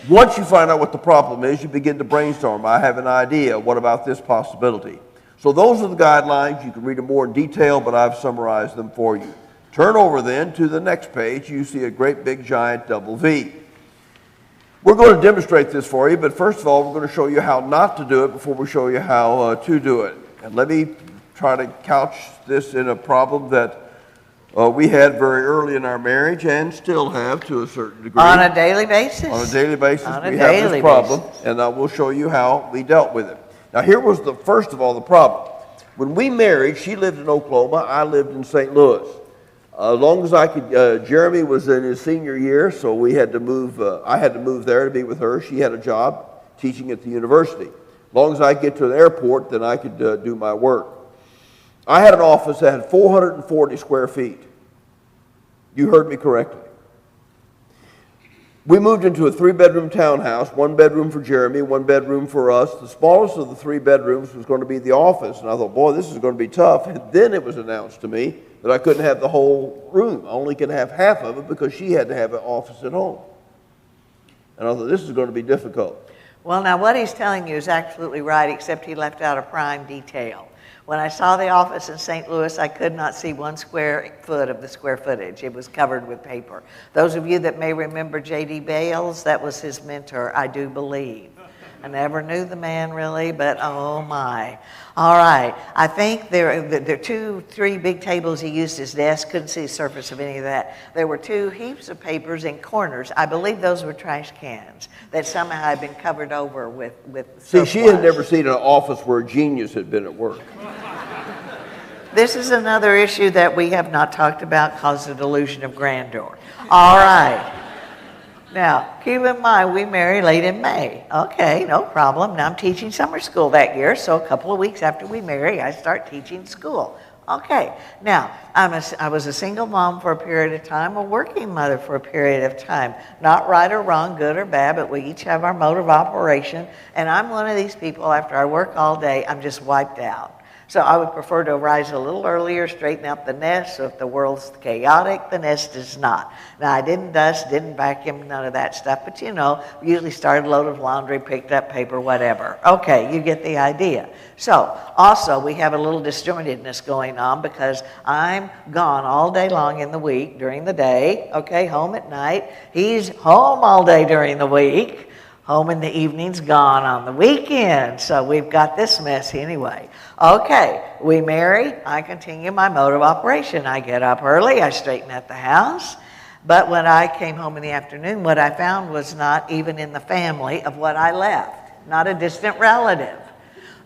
Once you find out what the problem is, you begin to brainstorm. I have an idea. What about this possibility? So those are the guidelines. You can read them more in detail, but I've summarized them for you. Turn over then to the next page. You see a great big giant double V. We're going to demonstrate this for you, but first of all, we're going to show you how not to do it before we show you how to do it. And let me try to couch this in a problem that we had very early in our marriage and still have to a certain degree. On a daily basis? On a daily basis, On a we have daily this problem, basis. and I will show you how we dealt with it. Now, here was the first of all the problem. When we married, she lived in Oklahoma, I lived in St. Louis. As long as I could, Jeremy was in his senior year, so we had to move. I had to move there to be with her. She had a job teaching at the university. As long as I get to the airport, then I could do my work. I had an office that had 440 square feet. You heard me correctly. We moved into a 3-bedroom townhouse, 1 bedroom for Jeremy, 1 bedroom for us. The smallest of the 3 bedrooms was going to be the office, and I thought, boy, this is going to be tough. And then it was announced to me that I couldn't have the whole room. I only could have half of it because she had to have an office at home. And I thought, this is going to be difficult. Well, now what he's telling you is absolutely right, except he left out a prime detail. When I saw the office in St. Louis, I could not see 1 square foot of the square footage. It was covered with paper. Those of you that may remember J.D. Bales, that was his mentor, I do believe. I never knew the man really, but oh my. All right, I think there are 2, 3 big tables he used his desk. Couldn't see the surface of any of that. There were 2 heaps of papers in corners. I believe those were trash cans that somehow had been covered over with See, she had never seen an office where a genius had been at work. This is another issue that we have not talked about called the delusion of grandeur. All right. Now, keep in mind, we married late in May. Okay, no problem. Now, I'm teaching summer school that year, so a couple of weeks after we marry, I start teaching school. Okay, now, I was a single mom for a period of time, a working mother for a period of time. Not right or wrong, good or bad, but we each have our mode of operation. And I'm one of these people, after I work all day, I'm just wiped out. So I would prefer to rise a little earlier, straighten up the nest, so if the world's chaotic, the nest is not. Now, I didn't dust, didn't vacuum, none of that stuff, but you know, we usually started a load of laundry, picked up paper, whatever. Okay, you get the idea. So, also, we have a little disjointedness going on because I'm gone all day long in the week during the day, okay, home at night. He's home all day during the week. Home in the evenings, gone on the weekend. So we've got this mess anyway. Okay, we marry. I continue my mode of operation. I get up early. I straighten out the house. But when I came home in the afternoon, what I found was not even in the family of what I left. Not a distant relative.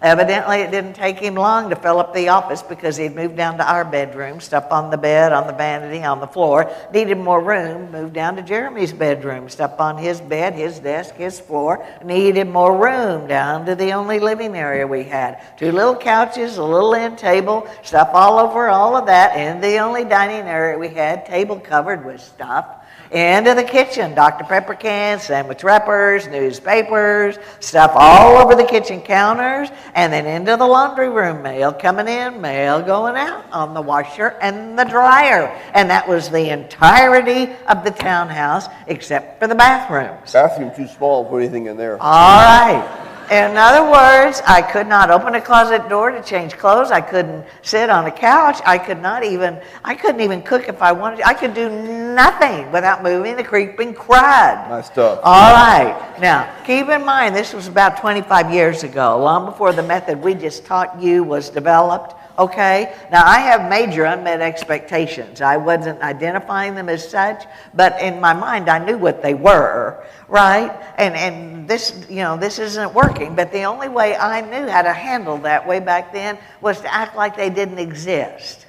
Evidently, it didn't take him long to fill up the office because he'd moved down to our bedroom, stuff on the bed, on the vanity, on the floor, needed more room, moved down to Jeremy's bedroom, stuff on his bed, his desk, his floor, needed more room, down to the only living area we had. 2 little couches, a little end table, stuff all over all of that, and the only dining area we had, table covered with stuff. Into the kitchen, Dr. Pepper cans, sandwich wrappers, newspapers, stuff all over the kitchen counters, and then into the laundry room, mail coming in, mail going out on the washer and the dryer. And that was the entirety of the townhouse except for the bathrooms. Bathroom too small to put anything in there. All right. In other words, I could not open a closet door to change clothes. I couldn't sit on a couch. I couldn't even cook if I wanted to. I could do nothing without moving the creeping crud. My stuff. All right. Now, keep in mind, this was about 25 years ago, long before the method we just taught you was developed. Okay? Now, I have major unmet expectations. I wasn't identifying them as such, but in my mind, I knew what they were, right? And this, you know, this isn't working, but the only way I knew how to handle that way back then was to act like they didn't exist.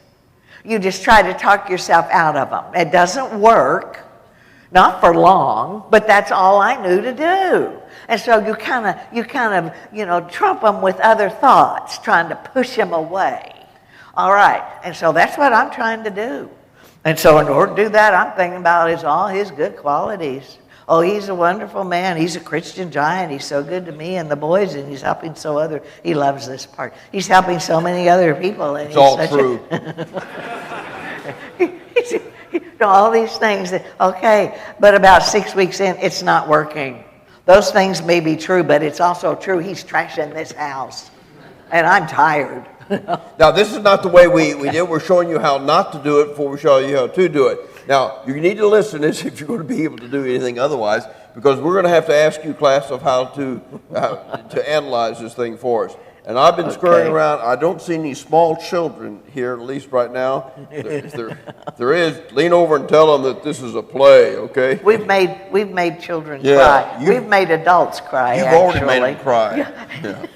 You just try to talk yourself out of them. It doesn't work, not for long, but that's all I knew to do. And so you kind of, you know, trump them with other thoughts, trying to push them away. All right, and so that's what I'm trying to do. And so in order to do that, I'm thinking about all his good qualities. Oh, he's a wonderful man. He's a Christian giant. He's so good to me and the boys, and he's helping he loves this part. He's helping so many other people. And It's all true. All these things, okay, but about 6 weeks in, it's not working. Those things may be true, but it's also true he's trashing this house, and I'm tired. Now, this is not the way we did. We're showing you how not to do it before we show you how to do it. Now, you need to listen to this if you're going to be able to do anything otherwise, because we're going to have to ask you, class, of how to analyze this thing for us. And I've been scurrying around. I don't see any small children here, at least right now. If there is, lean over and tell them that this is a play, okay? We've made children cry. We've made adults cry, You've actually. already made them cry. Yeah.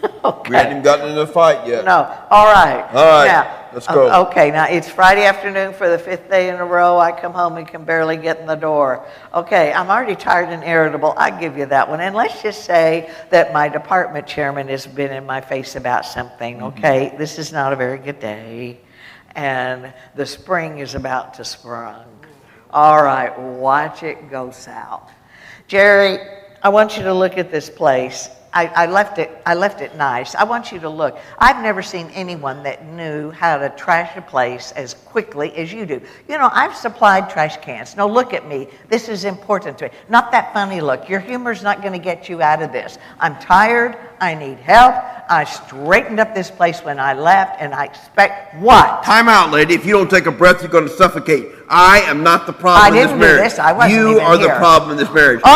We hadn't even gotten in a fight yet. No. All right. Now, let's go. Okay, now it's Friday afternoon for the 5th day in a row. I come home and can barely get in the door. Okay, I'm already tired and irritable. I give you that one. And let's just say that my department chairman has been in my face about something. Okay, this is not a very good day. And the spring is about to sprung. All right, watch it go south. Jerry, I want you to look at this place. I left it nice. I want you to look. I've never seen anyone that knew how to trash a place as quickly as you do. You know, I've supplied trash cans. No, look at me. This is important to me. Not that funny look. Your humor's not going to get you out of this. I'm tired. I need help. I straightened up this place when I left, and I expect what? Time out, lady. If you don't take a breath, you're going to suffocate. I am not the problem in this marriage. I didn't do this. I wasn't You even are here. the problem in this marriage. Oh!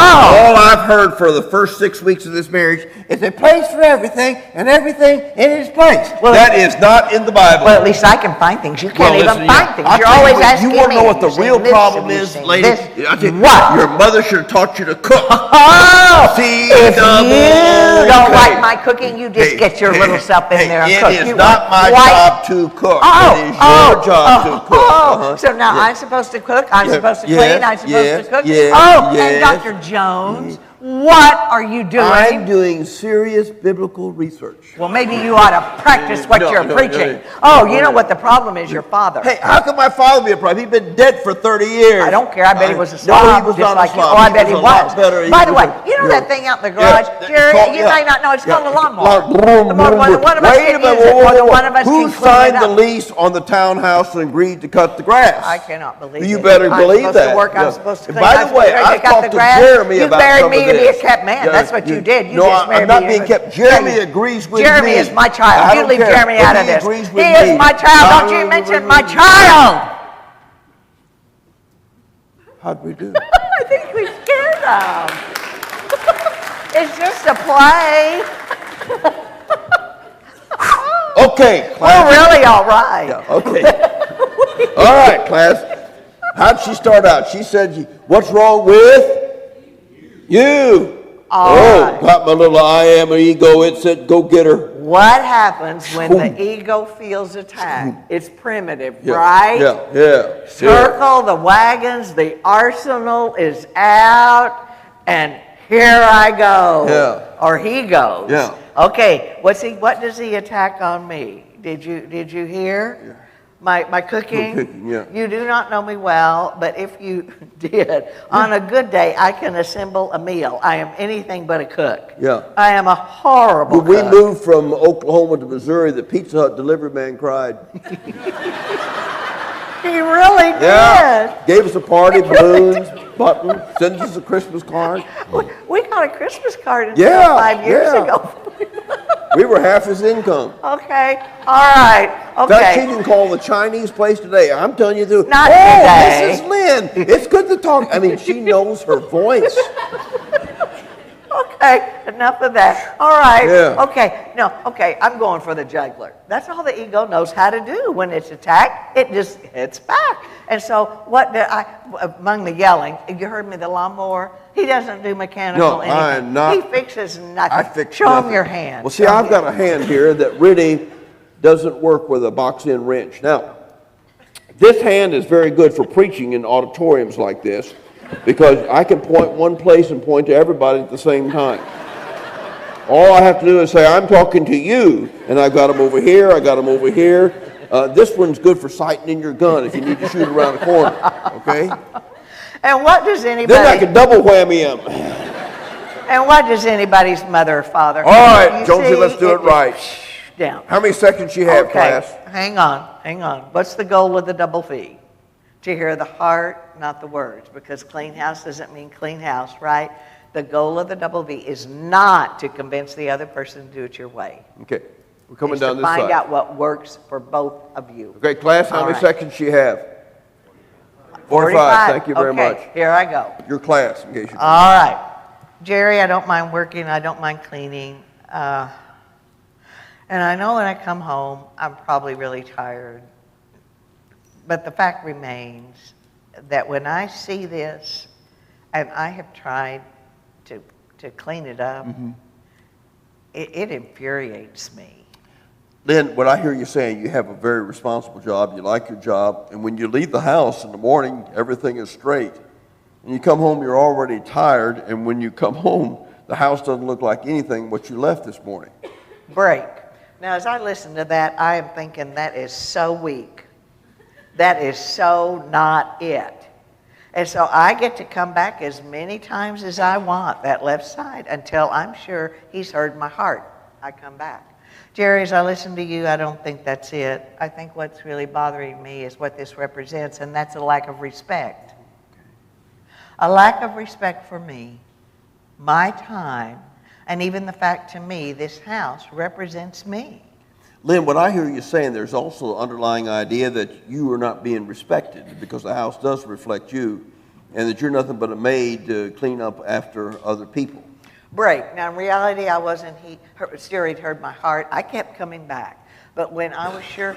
All I've heard for the first 6 weeks of this marriage is a place for everything and everything in its place. Well, that is not in the Bible. Well, at least I can find things. You can't Well, even find things. I'll You're tell always what, asking me. You want to know what the You're real saying this, problem and you're is, saying lady? this. I'll tell you, What? Your mother should have taught you to cook. Oh! See, If double you don't K. like my cooking, you just get your little self in there and cook. It is You not my want white- job to cook. It is your job to cook. So now I'm supposed to cook, I'm supposed to clean, I'm supposed to cook. yes, And yes. Dr. Jones, what are you doing? I'm doing serious biblical research. Well, maybe you ought to practice what you're preaching. You know what the problem is? Your father. Hey, how could my father be a problem? He's been dead for 30 years. I don't care. I bet he was a No, slob. he was just not like a you. slob. Oh, I He bet he was a lot was. better. He By the was way, a- you know yeah. that thing out in the garage? Yeah, Jerry, called- you may not know. It's called a lawnmower. One of us can use it. One of us Who can clean it signed the up. lease on the townhouse and agreed to cut the grass? I cannot believe it. You better believe I'm that. supposed to work. Yeah. I'm supposed to And clean. by I'm the way, supposed to I've cut talked the to grass. Jeremy You about married some me of to be a this. kept man. Yeah, That's what you did. You no, just married I'm not me. being kept. Jeremy agrees with me. Jeremy is my I child. You don't leave care, Jeremy but out of he this. agrees He with is me. my child. Don't you mention my child. How'd we do? I think we scared them. It's just a play. Okay, We're class. really all right. Yeah, okay. All right, class. How'd she start out? She said, "What's wrong with you?" All right. Got my little I am an ego. It said, "Go get her." What happens when the ego feels attacked? It's primitive, right? Yeah. Circle the wagons, the arsenal is out, and here I go. Yeah. Or he goes. Yeah. Okay, what does he attack on me? Did you hear? Yeah. My cooking? cooking, yeah. You do not know me well, but if you did, on a good day, I can assemble a meal. I am anything but a cook. Yeah. I am a horrible When we cook. moved from Oklahoma to Missouri, the Pizza Hut delivery man cried. He really did. Yeah. Gave us a party, balloons, buttons, sent us a Christmas card. We got a Christmas card until Yeah, 5 years yeah. ago. We were half his income. Okay, all right, That she okay. can call the Chinese place today. I'm telling you, Not today. Mrs. Lynn, it's good to talk. I mean, she knows her voice. Okay, enough of that. All right, Yeah. okay, I'm going for the juggler. That's all the ego knows how to do. When it's attacked, it just hits back. And so among the yelling, you heard me, the lawnmower, he doesn't do mechanical No, anything. I'm not. He fixes nothing. I fix Show nothing. him your hand. Well, see, I've got a hand here that really doesn't work with a box-in wrench. Now, this hand is very good for preaching in auditoriums like this because I can point one place and point to everybody at the same time. All I have to do is say, I'm talking to you, and I've got them over here, I got them over here. This one's good for sighting in your gun if you need to shoot around the corner, okay? And what does Then I anybody, can double whammy him. and what does anybody's mother or father? All right, You Jonesy, see, let's do it right. Down. How many seconds you have, Okay, class? hang on. What's the goal of the double V? To hear the heart, not the words, because clean house doesn't mean clean house, right? The goal of the double V is not to convince the other person to do it your way. Okay, we're coming It's down to this side. find out what works for both of you. Okay, class, how All many right. seconds you have? 45. Thank you very Okay, much. here I go. Your class, in case you. All right. Jerry, I don't mind working. I don't mind cleaning. And I know when I come home, I'm probably really tired. But the fact remains that when I see this, and I have tried to clean it up, it infuriates me. Lynn, what I hear you saying, you have a very responsible job, you like your job, and when you leave the house in the morning, everything is straight. And you come home, you're already tired, and when you come home, the house doesn't look like anything what you left this morning. Break. Now, as I listen to that, I am thinking that is so weak. That is so not it. And so I get to come back as many times as I want, that left side, until I'm sure he's heard my heart. I come back. Jerry, as I listen to you, I don't think that's it. I think what's really bothering me is what this represents, and that's a lack of respect. A lack of respect for me, my time, and even the fact to me, this house represents me. Lynn, what I hear you saying, there's also an underlying idea that you are not being respected because the house does reflect you and that you're nothing but a maid to clean up after other people. Break. Now, in reality, I wasn't. Jerry heard my heart. I kept coming back. But when I was sure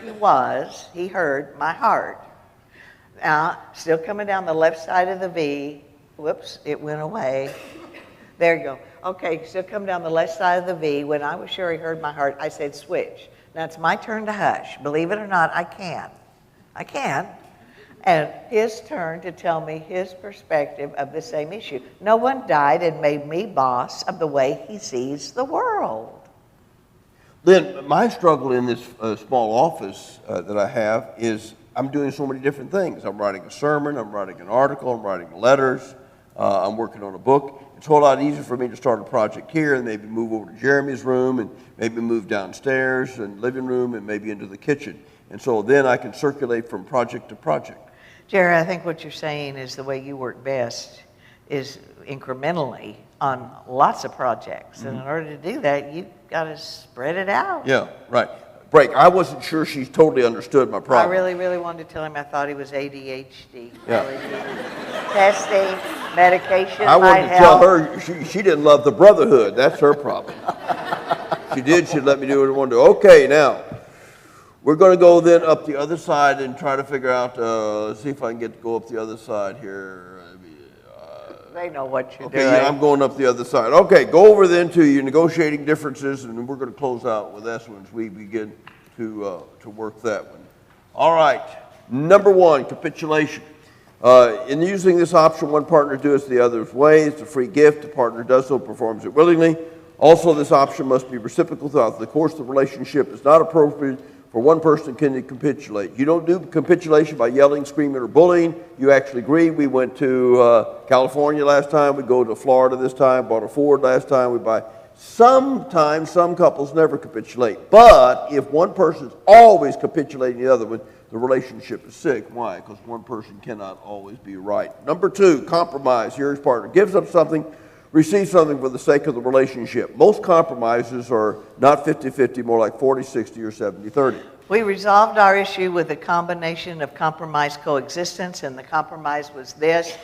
he heard my heart. Now, still coming down the left side of the V. Whoops, it went away. There you go. Okay, still come down the left side of the V. When I was sure he heard my heart, I said, switch. Now, it's my turn to hush. Believe it or not, I can. I can. And his turn to tell me his perspective of the same issue. No one died and made me boss of the way he sees the world. Lynn, my struggle in this small office that I have is I'm doing so many different things. I'm writing a sermon, I'm writing an article, I'm writing letters, I'm working on a book. It's a whole lot easier for me to start a project here and maybe move over to Jeremy's room and maybe move downstairs and living room and maybe into the kitchen. And so then I can circulate from project to project. Jerry, I think what you're saying is the way you work best is incrementally on lots of projects. And in order to do that, you've got to spread it out. Yeah, right. Break. I wasn't sure she totally understood my problem. I really, really wanted to tell him I thought he was ADHD. Yeah. Really needed testing, medication I wanted might to tell help. her she didn't love the brotherhood. That's her problem. She did. She'd let me do what I wanted to do. Okay, now, we're going to go then up the other side and try to figure out, let's see if I can get to go up the other side here. They know what you're Okay, doing. yeah, I'm going up the other side. Okay, go over then to your negotiating differences, and we're going to close out with this one as we begin to work that one. All right, number one, capitulation. In using this option, one partner does the other's way. It's a free gift. The partner does so, performs it willingly. Also, this option must be reciprocal throughout the course of the relationship. It's not appropriate for one person to capitulate. You don't do capitulation by yelling, screaming, or bullying. You actually agree. We went to California last time. We go to Florida this time. Bought a Ford last time. We buy. Sometimes some couples never capitulate. But if one person's always capitulating the other one, the relationship is sick. Why? Because one person cannot always be right. Number two, compromise. Here his partner gives up something, receives something for the sake of the relationship. Most compromises are not 50-50, more like 40-60 or 70-30. We resolved our issue with a combination of compromise coexistence, and the compromise was this.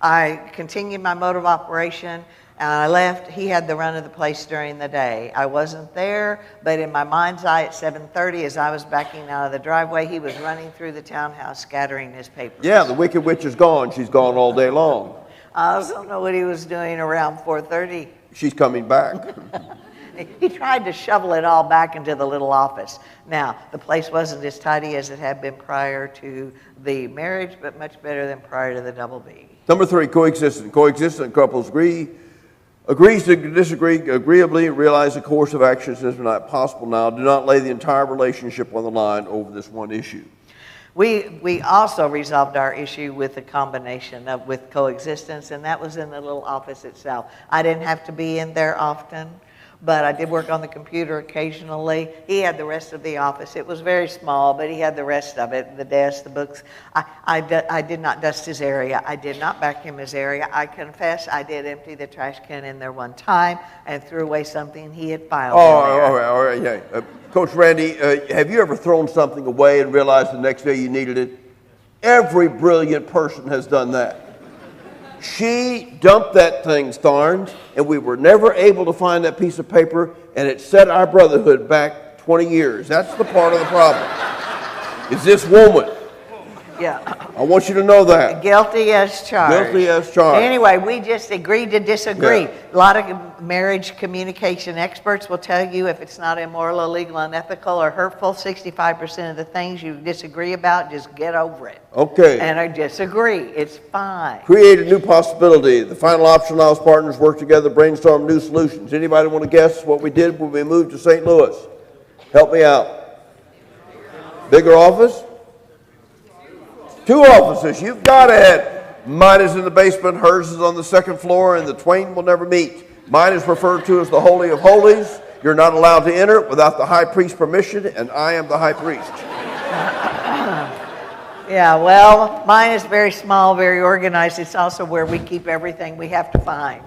I continued my mode of operation, and I left. He had the run of the place during the day. I wasn't there, but in my mind's eye at 7:30, as I was backing out of the driveway, he was running through the townhouse scattering his papers. Yeah, the wicked witch is gone. She's gone all day long. I also don't know what he was doing around 4:30. She's coming back. He tried to shovel it all back into the little office. Now, the place wasn't as tidy as it had been prior to the marriage, but much better than prior to the double B. Number three, coexistence. Coexistent couples agree Agrees to disagree agreeably, realize the course of action is not possible now. Do not lay the entire relationship on the line over this one issue. We also resolved our issue with the combination of with coexistence, and that was in the little office itself. I didn't have to be in there often, but I did work on the computer occasionally. He had the rest of the office. It was very small, but he had the rest of it, the desk, the books. I did not dust his area. I did not vacuum his area. I confess I did empty the trash can in there one time and threw away something he had filed in there. All right, yeah. Coach Randy, have you ever thrown something away and realized the next day you needed it? Every brilliant person has done that. She dumped that thing, Starnes, and we were never able to find that piece of paper, and it set our brotherhood back 20 years. That's the part of the problem. Is this woman. Yeah. I want you to know that. Guilty as charged. Guilty as charged. Anyway, we just agreed to disagree. Yeah. A lot of marriage communication experts will tell you if it's not immoral, illegal, unethical, or hurtful, 65% of the things you disagree about, just get over it. Okay. And I disagree. It's fine. Create a new possibility. The final option allows partners work together, brainstorm new solutions. Anybody want to guess what we did when we moved to St. Louis? Help me out. Bigger office? 2 offices. You've got it. Mine is in the basement. Hers is on the 2nd floor, and the twain will never meet. Mine is referred to as the Holy of Holies. You're not allowed to enter without the high priest's permission, and I am the high priest. Yeah, well, mine is very small, very organized. It's also where we keep everything we have to find.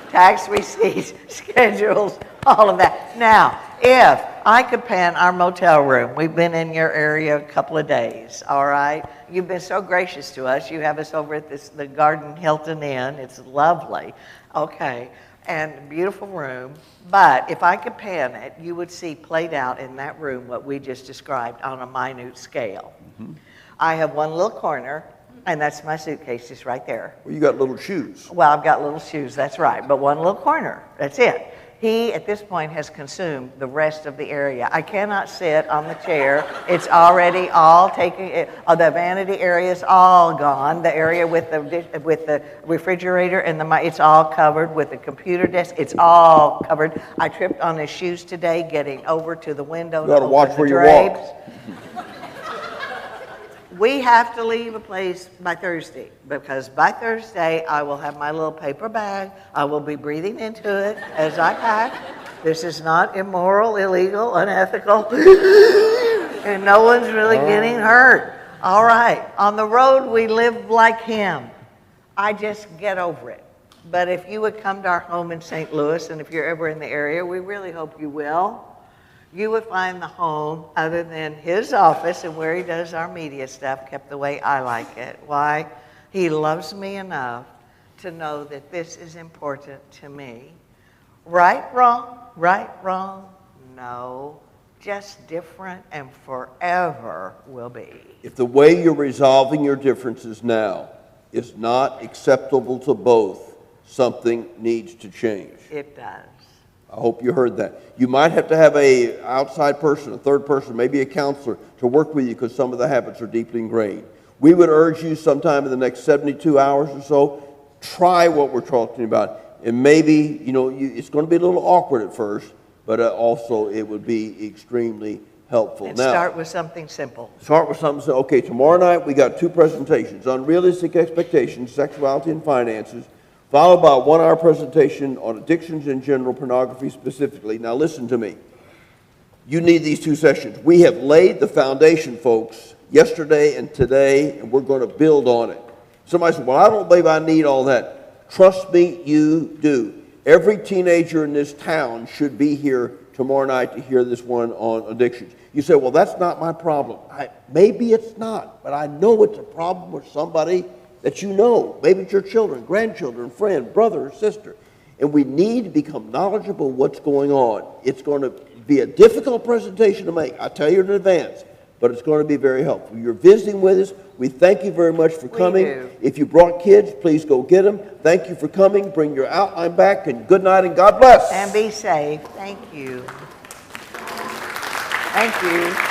Tax receipts, schedules, all of that. Now, if I could pan our motel room, we've been in your area a couple of days, all right? You've been so gracious to us. You have us over at the Garden Hilton Inn. It's lovely. Okay, and beautiful room. But if I could pan it, you would see played out in that room what we just described on a minute scale. Mm-hmm. I have one little corner, and that's my suitcase just right there. Well, you got little shoes. Well, I've got little shoes, that's right, but one little corner, that's it. He, at this point, has consumed the rest of the area. I cannot sit on the chair. It's already all taken. The vanity area is all gone. The area with the refrigerator and it's all covered with the computer desk. It's all covered. I tripped on his shoes today getting over to the window. You got to watch where you walk. We have to leave a place by Thursday, because by Thursday I will have my little paper bag. I will be breathing into it as I pack. This is not immoral, illegal, unethical, and no one's really getting hurt. All right, on the road we live like him. I just get over it. But if you would come to our home in St. Louis, and if you're ever in the area, we really hope you will, you would find the home, other than his office and where he does our media stuff, kept the way I like it. Why? He loves me enough to know that this is important to me. Right, wrong, no. Just different and forever will be. If the way you're resolving your differences now is not acceptable to both, something needs to change. It does. I hope you heard that. You might have to have an outside person, a third person, maybe a counselor, to work with you because some of the habits are deeply ingrained. We would urge you sometime in the next 72 hours or so, try what we're talking about. And maybe, it's going to be a little awkward at first, but also it would be extremely helpful. And now, start with something simple. Start with something simple. Okay, tomorrow night we got 2 presentations, Unrealistic Expectations, Sexuality and Finances, followed by a 1-hour presentation on addictions in general, pornography specifically. Now listen to me. You need these 2 sessions. We have laid the foundation, folks, yesterday and today, and we're going to build on it. Somebody said, well, I don't believe I need all that. Trust me, you do. Every teenager in this town should be here tomorrow night to hear this one on addictions. You say, well, that's not my problem. Maybe it's not, but I know it's a problem with somebody that you know. Maybe it's your children, grandchildren, friend, brother, or sister. And we need to become knowledgeable of what's going on. It's going to be a difficult presentation to make. I tell you in advance, but it's going to be very helpful. You're visiting with us. We thank you very much for coming. We do. If you brought kids, please go get them. Thank you for coming. Bring your outline back, and good night and God bless. And be safe. Thank you. Thank you.